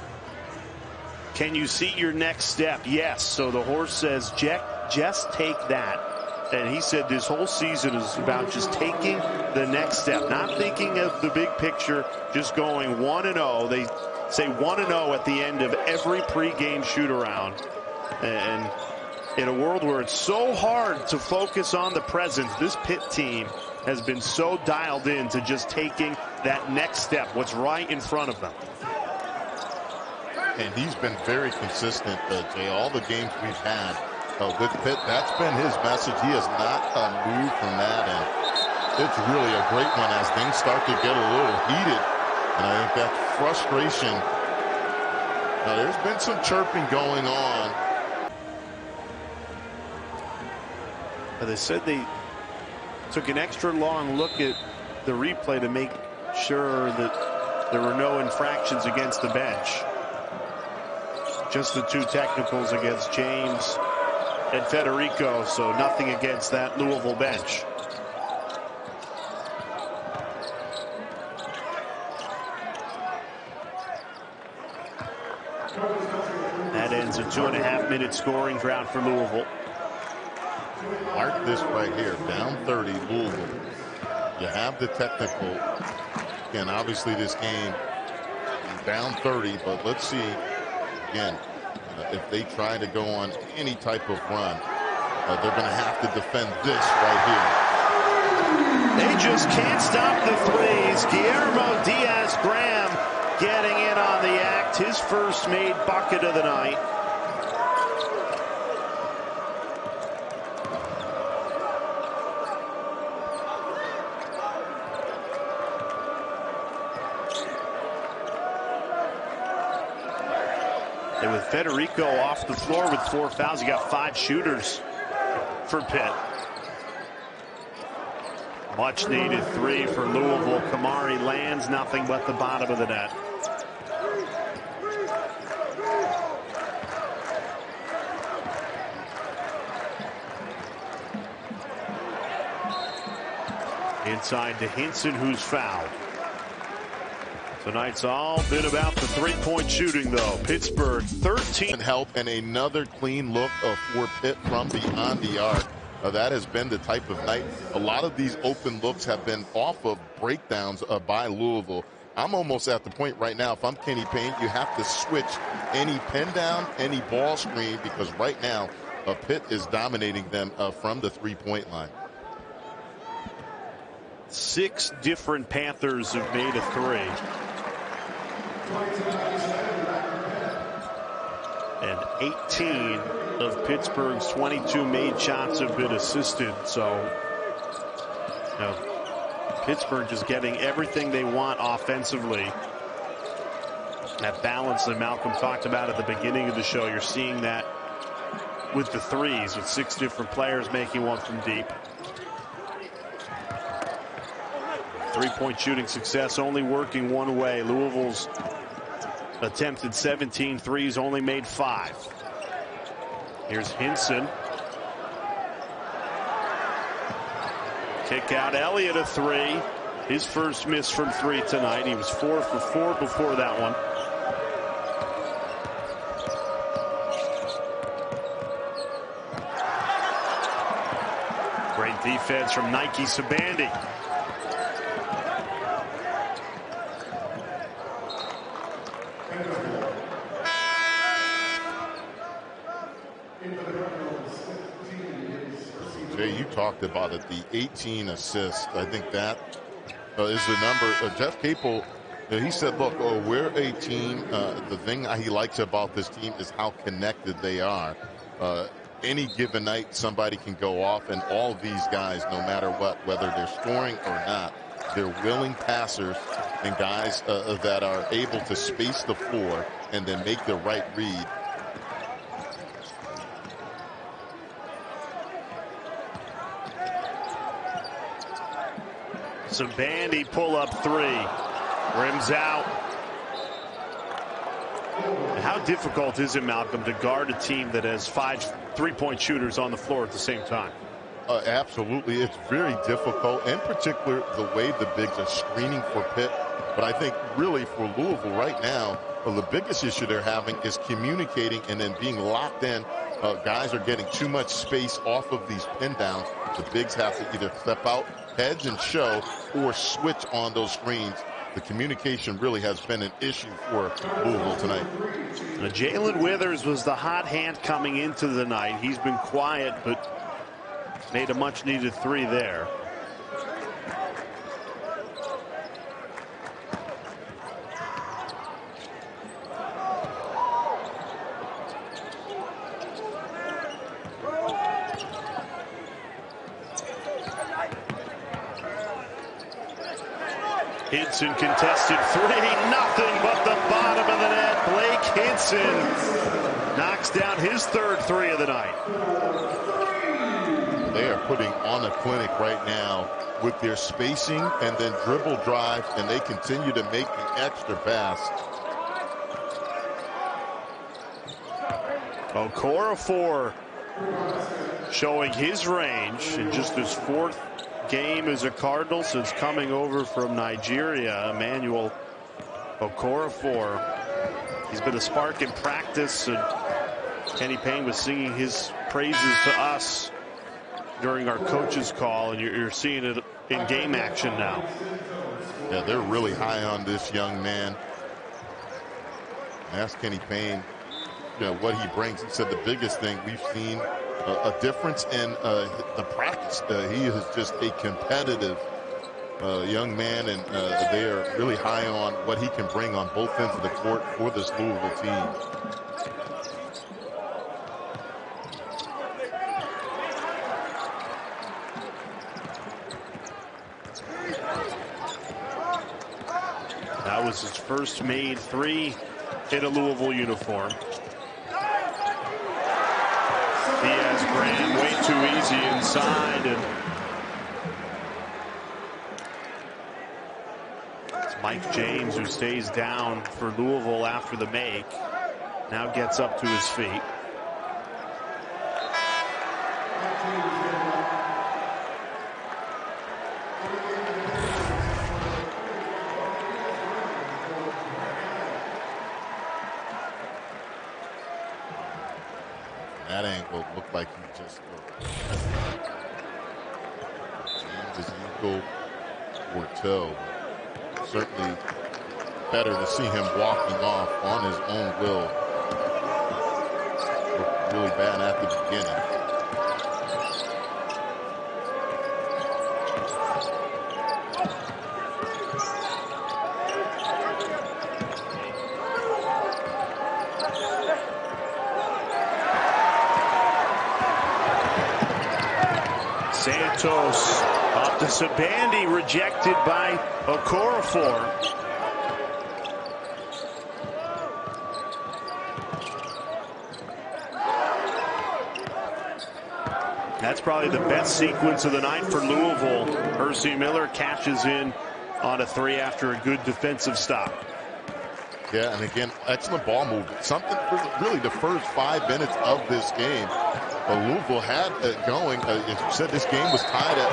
Speaker 2: Can you see your next step? Yes. So the horse says, just take that. And he said this whole season is about just taking the next step, not thinking of the big picture, just going 1-0. They say 1-0 at the end of every pregame shoot-around. And in a world where it's so hard to focus on the present, this Pitt team has been so dialed in to just taking that next step, what's right in front of them.
Speaker 1: and he's been very consistent, Jay. All the games we've had with Pitt, that's been his message. He has not moved from that, and it's really a great one as things start to get a little heated. And I think that frustration, there's been some chirping going on.
Speaker 2: They said they took an extra long look at the replay to make sure that there were no infractions against the bench. Just the 2 technicals against James and Federico, so nothing against that Louisville bench. That ends a 2.5-minute scoring drought for Louisville.
Speaker 1: Mark this right here, down 30, Louisville. You have the technical. Again, obviously this game down 30, but let's see, again, if they try to go on any type of run, they're going to have to defend this right here.
Speaker 2: They just can't stop the threes. Guillermo Diaz-Graham getting in on the act. His first made bucket of the night. And with Federico off the floor with 4 fouls, you got 5 shooters for Pitt. Much needed 3 for Louisville. Kamari lands nothing but the bottom of the net. Inside to Hinson, who's fouled. Tonight's all been about the 3-point shooting, though. Pittsburgh 13.
Speaker 1: Help and another clean look for Pitt from beyond the arc. That has been the type of night. A lot of these open looks have been off of breakdowns by Louisville. I'm almost at the point right now, if I'm Kenny Payne, you have to switch any pin down, any ball screen, because right now Pitt is dominating them from the 3-point line.
Speaker 2: 6 different Panthers have made a 3. And 18 of Pittsburgh's 22 made shots have been assisted. So, you know, Pittsburgh just getting everything they want offensively. That balance that Malcolm talked about at the beginning of the show, you're seeing that with the threes, with 6 different players making one from deep. 3-point shooting success only working one way. Louisville's attempted 17 threes, only made 5. Here's Hinson. Kick out Elliott a 3. His first miss from 3 tonight. He was 4 for 4 before that one. Great defense from Nike Sabandi.
Speaker 1: Jay, you talked about it, the 18 assists. I think that is the number. Jeff Capel, he said, look, we're a team. The thing he likes about this team is how connected they are. Any given night, somebody can go off, and all of these guys, no matter what, whether they're scoring or not, they're willing passers and guys that are able to space the floor and then make the right read.
Speaker 2: Sabandi pull up 3. Rims out. How difficult is it, Malcolm, to guard a team that has 5 3-point shooters on the floor at the same time?
Speaker 1: Absolutely. It's very difficult, in particular the way the bigs are screening for Pitt. But I think really for Louisville right now, the biggest issue they're having is communicating and then being locked in. Guys are getting too much space off of these pin downs. The bigs have to either step out, hedge and show, or switch on those screens. The communication really has been an issue for Louisville tonight.
Speaker 2: Jalen Withers was the hot hand coming into the night. He's been quiet, but made a much-needed 3 there. Hinson contested three, nothing but the bottom of the net. Blake Hinson knocks down his third three of the night.
Speaker 1: They are putting on a clinic right now with their spacing and then dribble drives, and they continue to make the extra pass.
Speaker 2: Okorafor showing his range in just his fourth game as a Cardinal since coming over from Nigeria. Emmanuel Okorafor. He's been a spark in practice, and Kenny Payne was singing his praises to us during our coaches call, and you're seeing it in game action now.
Speaker 1: Yeah, they're really high on this young man. Ask Kenny Payne, what he brings. He said the biggest thing we've seen a difference in the practice. He is just a competitive young man, and they are really high on what he can bring on both ends of the court for this Louisville team.
Speaker 2: That was his first made three in a Louisville uniform. Diaz-Graham way too easy inside, and it's Mike James who stays down for Louisville after the make. Now gets up to his feet.
Speaker 1: That angle looked like he just James' ankle or toe. Certainly better to see him walking off on his own will. Looked really bad at the beginning.
Speaker 2: Santos off to Sabandi, rejected by Okorafor. That's probably the best sequence of the night for Louisville. Percy Miller catches in on a three after a good defensive stop.
Speaker 1: Yeah, and again, excellent ball movement. Something really the first 5 minutes of this game. Louisville had it going. As you said, this game was tied at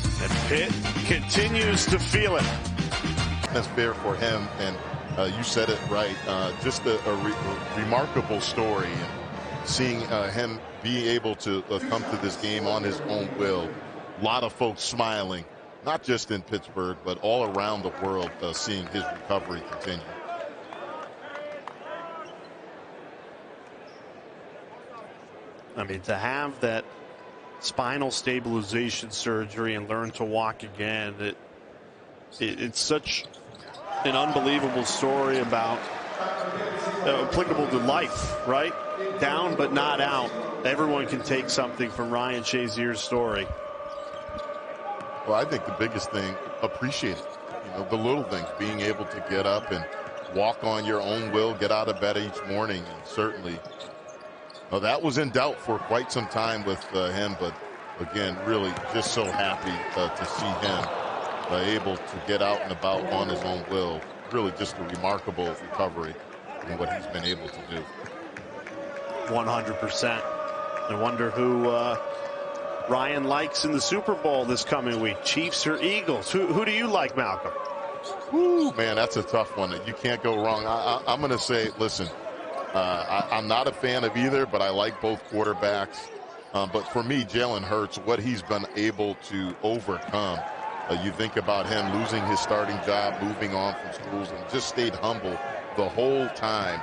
Speaker 1: 14.
Speaker 2: And Pitt continues to feel it.
Speaker 1: That's fair for him, and you said it right. Just a remarkable story, and seeing him be able to come to this game on his own will. A lot of folks smiling. Not just in Pittsburgh, but all around the world, seeing his recovery continue.
Speaker 2: I mean, to have that spinal stabilization surgery and learn to walk again, it's such an unbelievable story about applicable to life, right? Down but not out. Everyone can take something from Ryan Shazier's story.
Speaker 1: Well, I think the biggest thing, appreciate it. The little things, being able to get up and walk on your own will, get out of bed each morning, and certainly that was in doubt for quite some time with him, but again, really just so happy to see him able to get out and about on his own will. Really just a remarkable recovery in what he's been able to do.
Speaker 2: 100%. I wonder who Ryan likes in the Super Bowl this coming week. Chiefs or Eagles? Who do you like, Malcolm?
Speaker 1: Woo, man, that's a tough one. You can't go wrong. I'm going to say, listen, I'm not a fan of either, but I like both quarterbacks. But for me, Jalen Hurts, what he's been able to overcome. You think about him losing his starting job, moving on from schools, and just stayed humble the whole time.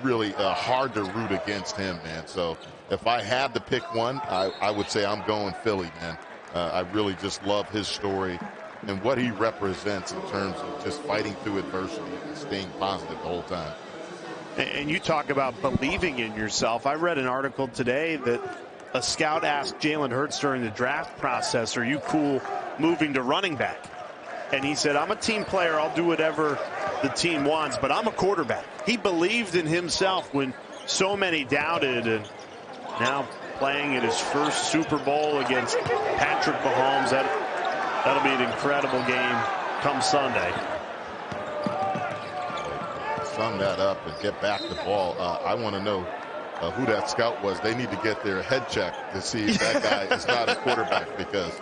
Speaker 1: Really hard to root against him, man. So if I had to pick one, I would say I'm going Philly, man. I really just love his story and what he represents in terms of just fighting through adversity and staying positive the whole time.
Speaker 2: And you talk about believing in yourself. I read an article today that a scout asked Jalen Hurts during the draft process, are you cool moving to running back? And he said, I'm a team player. I'll do whatever the team wants, but I'm a quarterback. He believed in himself when so many doubted, and now playing in his first Super Bowl against Patrick Mahomes. That'll be an incredible game come Sunday.
Speaker 1: Sum that up and get back the ball. I want to know who that scout was. They need to get their head checked to see if that guy is not a quarterback, because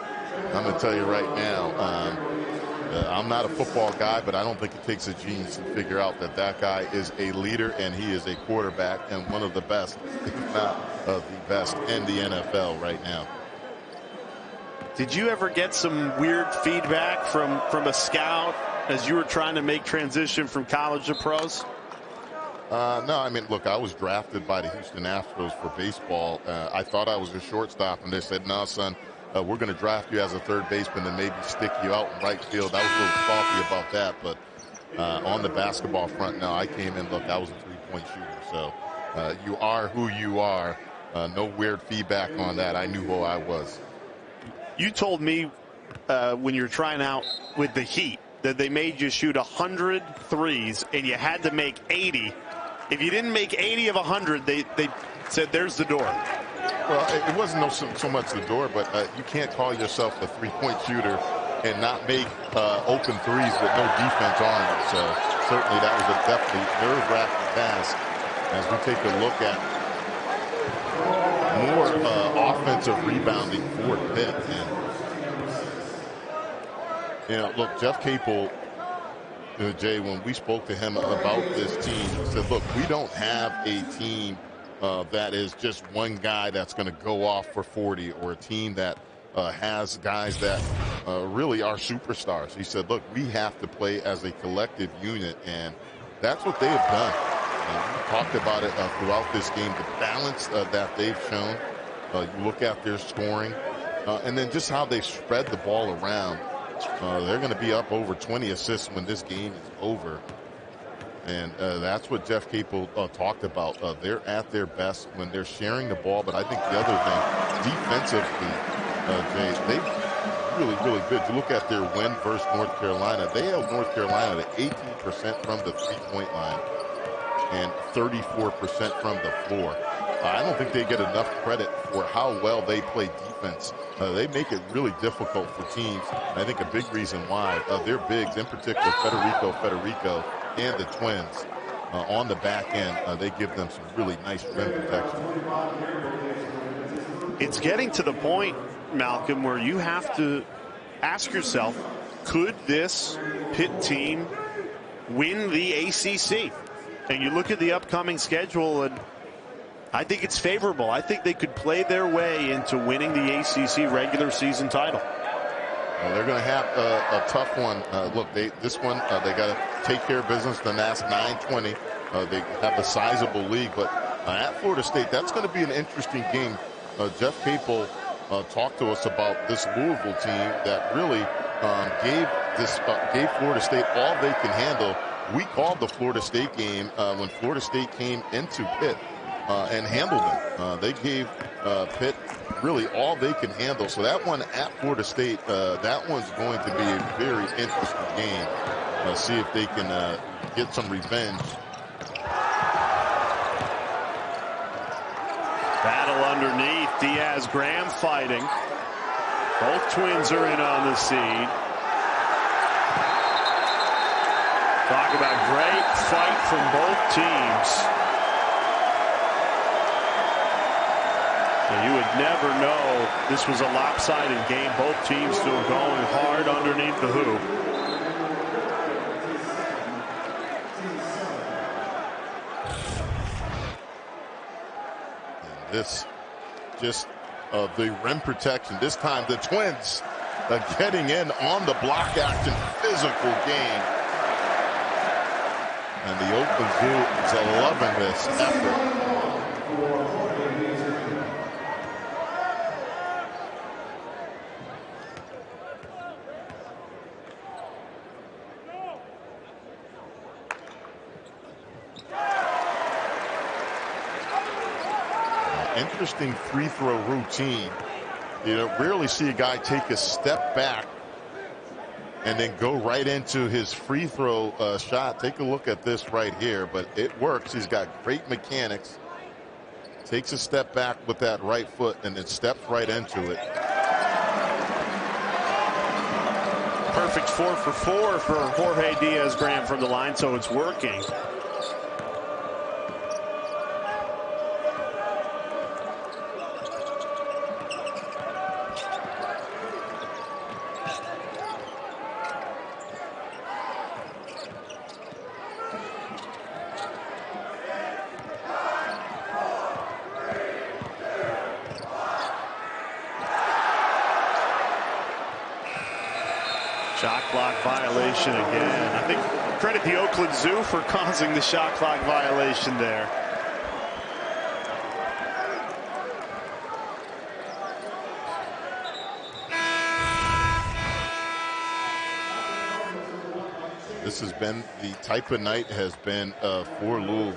Speaker 1: I'm going to tell you right now, I'm not a football guy, but I don't think it takes a genius to figure out that that guy is a leader and he is a quarterback and one of the best, if not the best in the NFL right now.
Speaker 2: Did you ever get some weird feedback from a scout as you were trying to make transition from college to pros?
Speaker 1: No, I mean, look, I was drafted by the Houston Astros for baseball. I thought I was a shortstop, and they said, no, son, we're going to draft you as a third baseman and maybe stick you out in right field. I was a little salty about that, but on the basketball front, no, I came in, look, I was a three-point shooter. So you are who you are. No weird feedback on that. I knew who I was.
Speaker 2: You told me when you were trying out with the Heat that they made you shoot 100 threes and you had to make 80. If you didn't make 80 of 100, they said, there's the door.
Speaker 1: Well, it wasn't so much the door, but you can't call yourself a three-point shooter and not make open threes with no defense on you. So certainly that was a definitely nerve-wracking task as we take a look at more offensive rebounding for Pitt. And, look, Jeff Capel, Jay, when we spoke to him about this team, he said, look, we don't have a team that is just one guy that's going to go off for 40, or a team that has guys that really are superstars. He said, look, we have to play as a collective unit, and that's what they have done. We talked about it throughout this game, the balance that they've shown. You look at their scoring, and then just how they spread the ball around. They're going to be up over 20 assists when this game is over. And that's what Jeff Capel talked about. They're at their best when they're sharing the ball. But I think the other thing, defensively, Jay, they're really, really good. You look at their win versus North Carolina. They held North Carolina to 18% from the three-point line and 34% from the floor. I don't think they get enough credit for how well they play defense. They make it really difficult for teams. I think a big reason why their bigs, in particular Federico, and the Twins on the back end, they give them some really nice rim protection.
Speaker 2: It's getting to the point, Malcolm, where you have to ask yourself, could this Pitt team win the ACC? And you look at the upcoming schedule, and I think it's favorable. I think they could play their way into winning the ACC regular season title.
Speaker 1: Well, they're going to have a tough one. Look, they got to take care of business the last 9-20. They have a sizable league, but at Florida State, that's going to be an interesting game. Jeff Capel talked to us about this Louisville team that really gave Florida State all they can handle. We called the Florida State game when Florida State came into Pitt and handled them. They gave Pitt really all they can handle. So that one at Florida State, that one's going to be a very interesting game. See if they can get some revenge.
Speaker 2: Battle underneath. Diaz-Graham fighting. Both twins are in on the seed. Talk about great fight from both teams. And you would never know this was a lopsided game. Both teams still going hard underneath the hoop.
Speaker 1: And this just the rim protection. This time the Twins getting in on the block action, physical game. And the Open Zoo is loving this effort. interesting free throw routine. You know, rarely see a guy take a step back and then go right into his free throw shot. Take a look at this right here, but it works. He's got great mechanics. Takes a step back with that right foot and then steps right into it.
Speaker 2: Perfect 4 for 4 for Jorge Diaz-Graham from the line, so it's working. Shot clock violation again. I think credit the Oakland Zoo for causing the shot clock violation there.
Speaker 1: This has been the type of night has been for Louisville.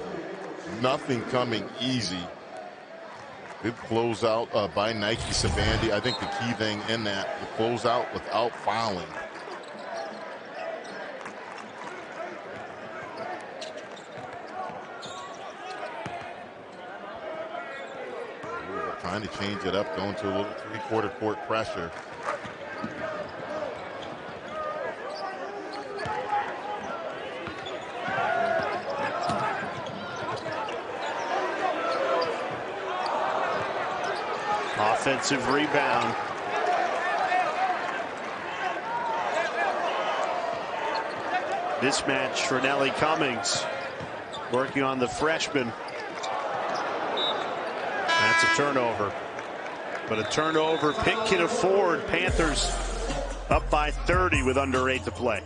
Speaker 1: Nothing coming easy. Good closeout by Nike Sabandi. I think the key thing in that, the closeout without fouling. Trying to change it up, going to a little three-quarter court pressure.
Speaker 2: Offensive rebound. Mismatch for Nelly Cummings. Working on the freshman. That's a turnover. But a turnover Pitt can afford. Panthers up by 30 with under 8 to play.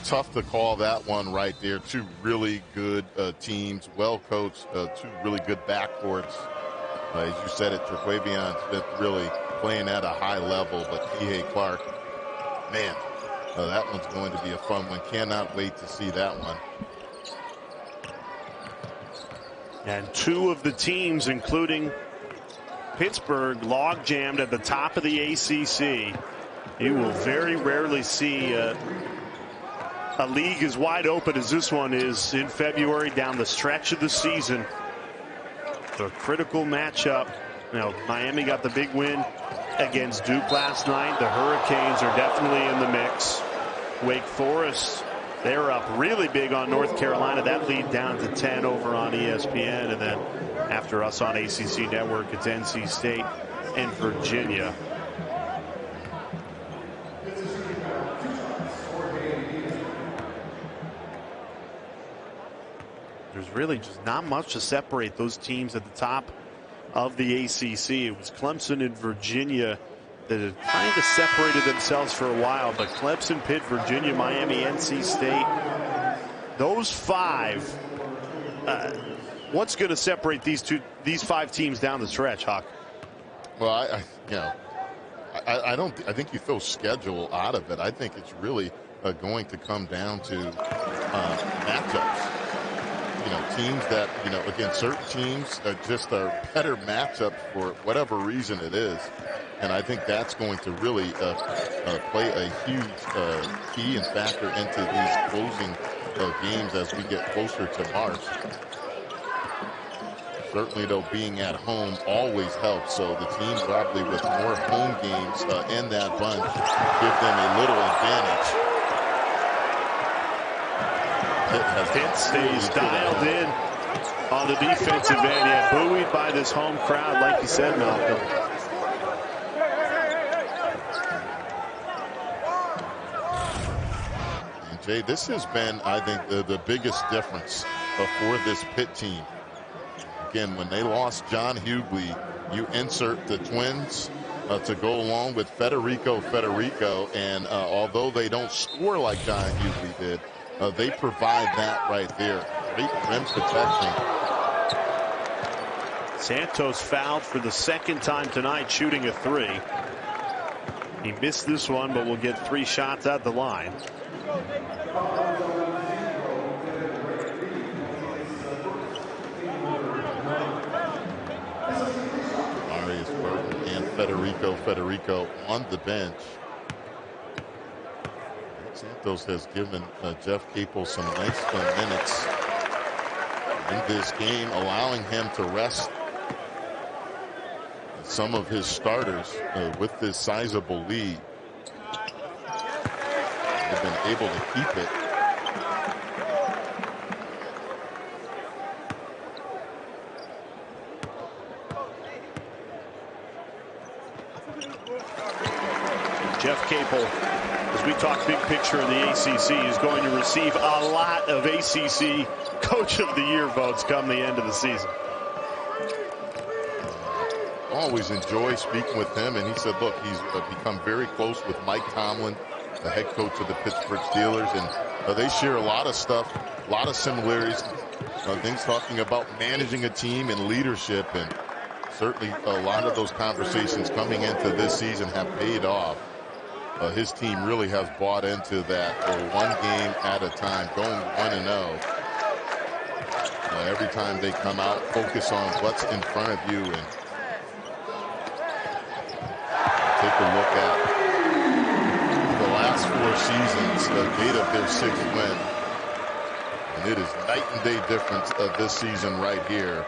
Speaker 1: Tough to call that one right there. Two really good teams, well coached, two really good backcourts. As you said it, Terquavion Smith really playing at a high level, but Kihei Clark, man, that one's going to be a fun one. Cannot wait to see that one.
Speaker 2: And two of the teams, including Pittsburgh, log jammed at the top of the ACC. You will very rarely see a league as wide open as this one is in February down the stretch of the season. A critical matchup. You know, Miami got the big win against Duke last night. The Hurricanes are definitely in the mix. Wake Forest, they're up really big on North Carolina. That lead down to 10 over on ESPN. And then after us on ACC Network, it's NC State and Virginia. There's really just not much to separate those teams at the top of the ACC. It was Clemson and Virginia that had kind of separated themselves for a while, but Clemson, Pitt, Virginia, Miami, NC State, those five, what's going to separate these five teams down the stretch, Huck?
Speaker 1: Well, I think you throw schedule out of it. I think it's really going to come down to matchups. You know, teams that, you know, again, certain teams are better matchups for whatever reason it is. And I think that's going to really play a huge key and factor into these closing games as we get closer to March. Certainly, though, being at home always helps. So the team probably with more home games in that bunch give them a little advantage.
Speaker 2: Pitt stays dialed in on the defensive end. Yeah, buoyed by this home crowd, like you said, Malcolm.
Speaker 1: And Jay, this has been, I think, the biggest difference for this Pitt team. Again, when they lost John Hughley, you insert the twins to go along with Federico, and although they don't score like John Hughley did, they provide that right there. Great rim protection.
Speaker 2: Santos fouled for the second time tonight, shooting a three. He missed this one, but will get 3 shots at the line.
Speaker 1: Federico on the bench. Santos has given Jeff Capel some nice minutes in this game, allowing him to rest some of his starters with this sizable lead. They've been able to keep it.
Speaker 2: Jeff Capel, as we talk big picture in the ACC, is going to receive a lot of ACC Coach of the Year votes come the end of the season.
Speaker 1: Always enjoy speaking with him, and he said, look, he's become very close with Mike Tomlin, the head coach of the Pittsburgh Steelers, and they share a lot of stuff, a lot of similarities, things talking about managing a team and leadership, and certainly a lot of those conversations coming into this season have paid off. His team really has bought into that one game at a time, going 1-0. Every time they come out, focus on what's in front of you, and take a look at the last 4 seasons, the date of their 6th win. And it is night and day difference of this season right here.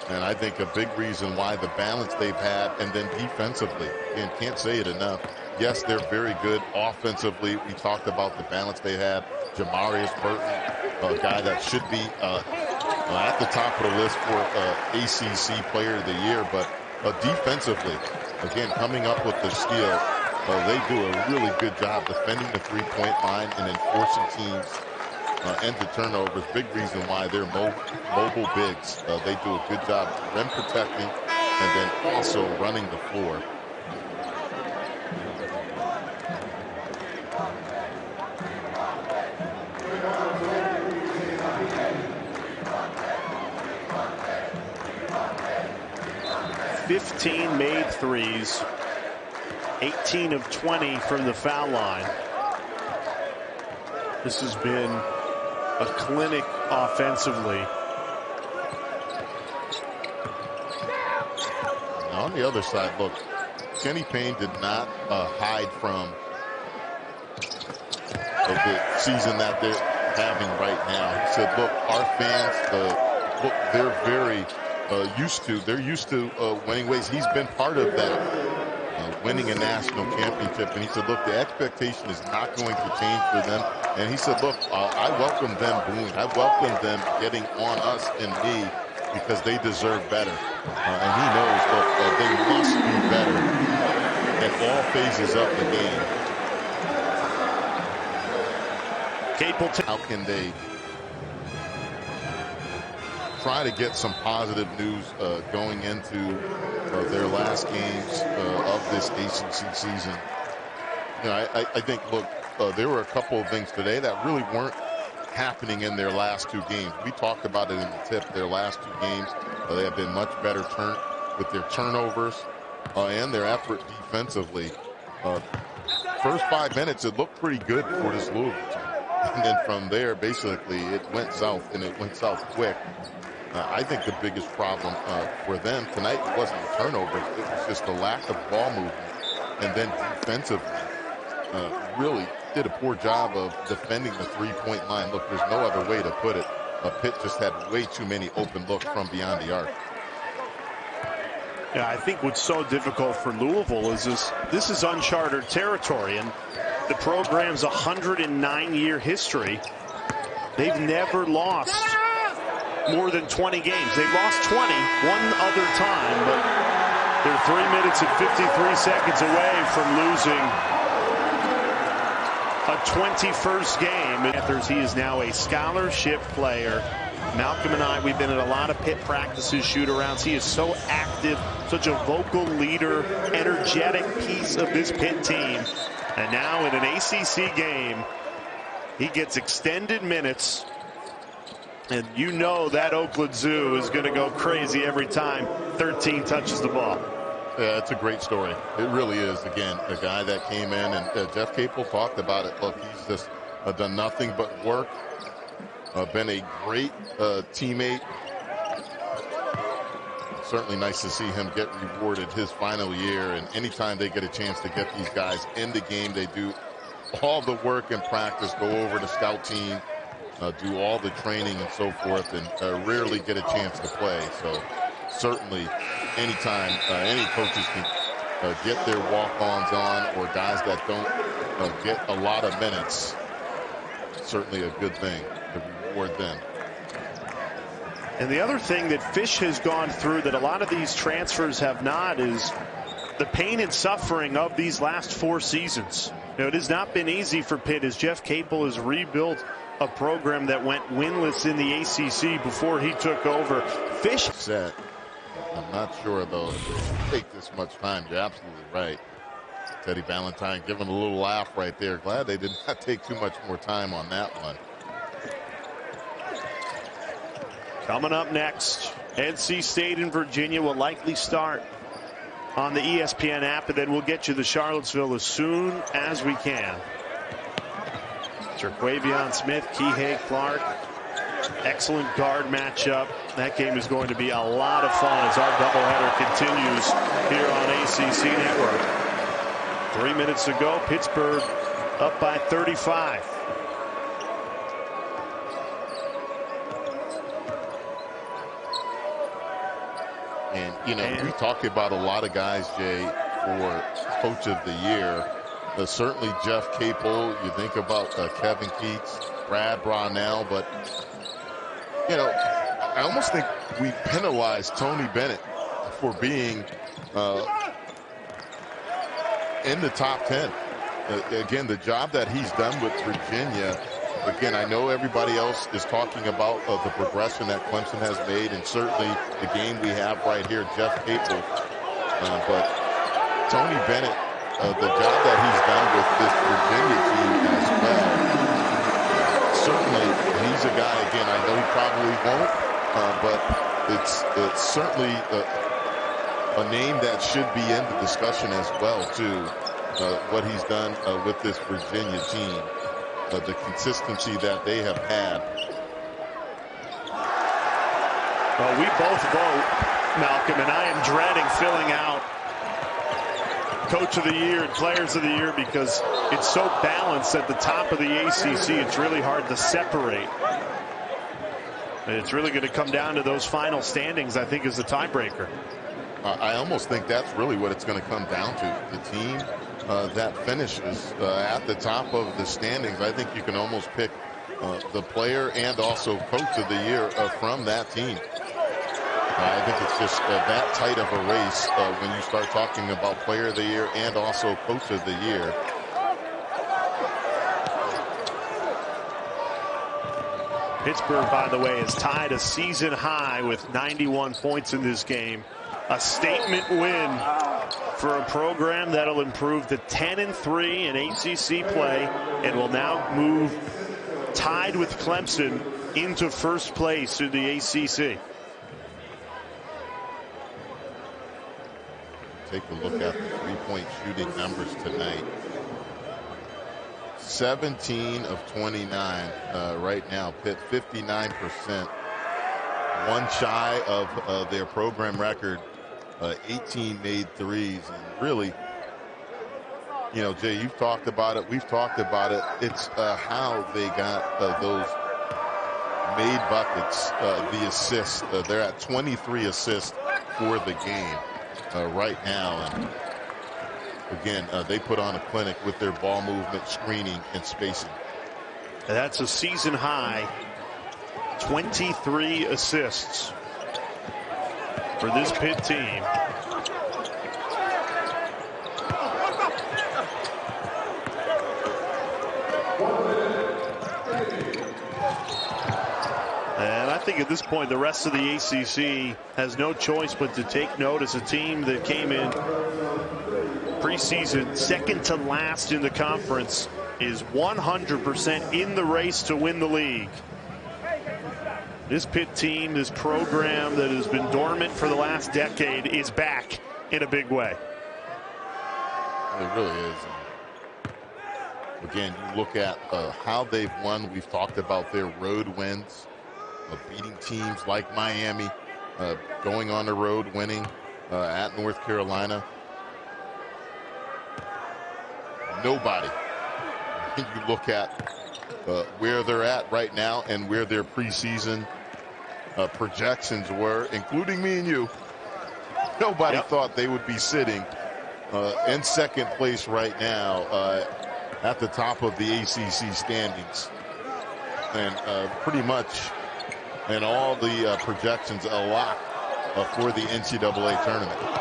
Speaker 1: And I think a big reason why the balance they've had, and then defensively, and can't say it enough. Yes, they're very good offensively. We talked about the balance they had. Jamarius Burton, a guy that should be at the top of the list for ACC Player of the Year, but defensively, again, coming up with the steal, they do a really good job defending the three-point line and enforcing teams into turnovers. Big reason why they're mobile bigs. They do a good job rim protecting and then also running the floor.
Speaker 2: "15 made threes, 18 of 20 from the foul line." This has been a clinic offensively.
Speaker 1: On the other side, look, Kenny Payne did not hide from the season that they're having right now. He said, look, our fans, look, they're very they're used to winning ways. He's been part of that, winning a national championship. And he said, look, the expectation is not going to change for them. And he said, look, I welcome them booing. I welcome them getting on us and me because they deserve better. And he knows, look, they must be better at all phases of the game. How can they try to get some positive news going into their last games of this ACC season? You know, I think, look, there were a couple of things today that really weren't happening in their last 2 games. We talked about it in the tip. Their last 2 games, they have been much better with their turnovers and their effort defensively. First 5 minutes, it looked pretty good for this Louisville team. And then from there, basically, it went south, and it went south quick. I think the biggest problem for them tonight wasn't the turnovers. It was just the lack of ball movement. And then defensively, really did a poor job of defending the three-point line. Look, there's no other way to put it. Pitt just had way too many open looks from beyond the arc.
Speaker 2: Yeah, I think what's so difficult for Louisville is this is uncharted territory, and the program's 109-year history, they've never lost more than 20 games. They've lost 20 one other time, but they're 3 minutes and 53 seconds away from losing a 21st game. He is now a scholarship player. Malcolm and I, we've been at a lot of Pitt practices, shoot-arounds. He is so active, such a vocal leader, energetic piece of this Pitt team. And now in an ACC game, he gets extended minutes. And you know that Oakland Zoo is going to go crazy every time 13 touches the ball.
Speaker 1: Yeah, it's a great story. It really is. Again, a guy that came in, and Jeff Capel talked about it. Look, he's just done nothing but work. Been a great teammate. certainly nice to see him get rewarded his final year. And anytime they get a chance to get these guys in the game, they do all the work and practice, go over the scout team, do all the training and so forth, and rarely get a chance to play. So certainly anytime any coaches can get their walk-ons on, or guys that don't get a lot of minutes, certainly a good thing to reward them.
Speaker 2: And the other thing that Fish has gone through that a lot of these transfers have not is the pain and suffering of these last 4 seasons. You know, it has not been easy for Pitt as Jeff Capel has rebuilt a program that went winless in the ACC before he took over. Fish
Speaker 1: said, I'm not sure, though, if it take this much time. You're absolutely right. Teddy Valentine giving a little laugh right there. Glad they did not take too much more time on that one.
Speaker 2: Coming up next, NC State and Virginia will likely start on the ESPN app, and then we'll get you to Charlottesville as soon as we can. Terquavion Smith, Kihei Clark, excellent guard matchup. That game is going to be a lot of fun as our doubleheader continues here on ACC Network. 3 minutes to go, Pittsburgh up by 35.
Speaker 1: And, you know, we talk about a lot of guys, Jay, for Coach of the Year. Certainly Jeff Capel. You think about Kevin Keats, Brad Brownell. But, you know, I almost think we penalize Tony Bennett for being in the top 10. Again, the job that he's done with Virginia. Again, I know everybody else is talking about the progression that Clemson has made, and certainly the game we have right here, Jeff Capel. But Tony Bennett, the job that he's done with this Virginia team as well, certainly he's a guy, again, I know he probably won't, but it's certainly a name that should be in the discussion as well, too, what he's done with this Virginia team. The consistency that they have had.
Speaker 2: Well, we both vote, Malcolm, and I am dreading filling out Coach of the Year and Players of the Year because it's so balanced at the top of the ACC. It's really hard to separate. And it's really going to come down to those final standings, I think, as the tiebreaker.
Speaker 1: I almost think that's really what it's going to come down to. The team that finishes at the top of the standings, I think you can almost pick the player and also Coach of the Year from that team. I think it's just that tight of a race when you start talking about Player of the Year and also Coach of the Year.
Speaker 2: Pittsburgh, by the way, has tied a season high with 91 points in this game. A statement win for a program that'll improve to 10-3 in ACC play and will now move tied with Clemson into first place in the ACC.
Speaker 1: Take a look at the three-point shooting numbers tonight. 17 of 29 right now. Pitt 59%. One shy of their program record. 18 made threes, and really, you know, Jay, you've talked about it. We've talked about it. It's how they got those made buckets, the assists. They're at 23 assists for the game right now. And again, they put on a clinic with their ball movement, screening, and spacing.
Speaker 2: That's a season high. 23 assists for this Pitt team. And I think at this point the rest of the ACC has no choice but to take note as a team that came in preseason second to last in the conference is 100% in the race to win the league. This Pitt team, this program that has been dormant for the last decade, is back in a big way.
Speaker 1: It really is. Again, you look at how they've won. We've talked about their road wins of beating teams like Miami, going on the road, winning at North Carolina. Nobody, when you look at where they're at right now and where their preseason projections were, including me and you, nobody thought they would be sitting in second place right now at the top of the ACC standings. And pretty much in all the projections, a lock for the NCAA tournament.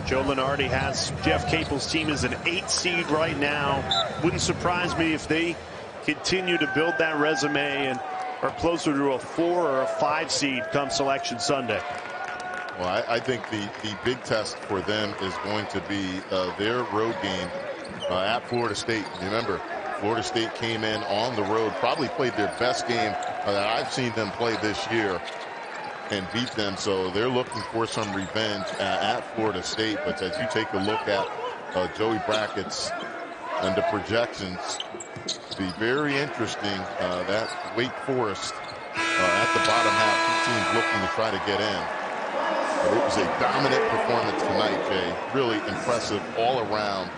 Speaker 2: Joe Lunardi has Jeff Capel's team as an 8 seed right now. Wouldn't surprise me if they continue to build that resume and are closer to a 4 or a 5 seed come Selection Sunday.
Speaker 1: Well, I think the big test for them is going to be their road game at Florida State. Remember, Florida State came in on the road, probably played their best game that I've seen them play this year, and beat them. So they're looking for some revenge at Florida State. But as you take a look at Joey brackets and the projections, be very interesting. That Wake Forest at the bottom half, 2 teams looking to try to get in. But it was a dominant performance tonight, Jay. Really impressive all around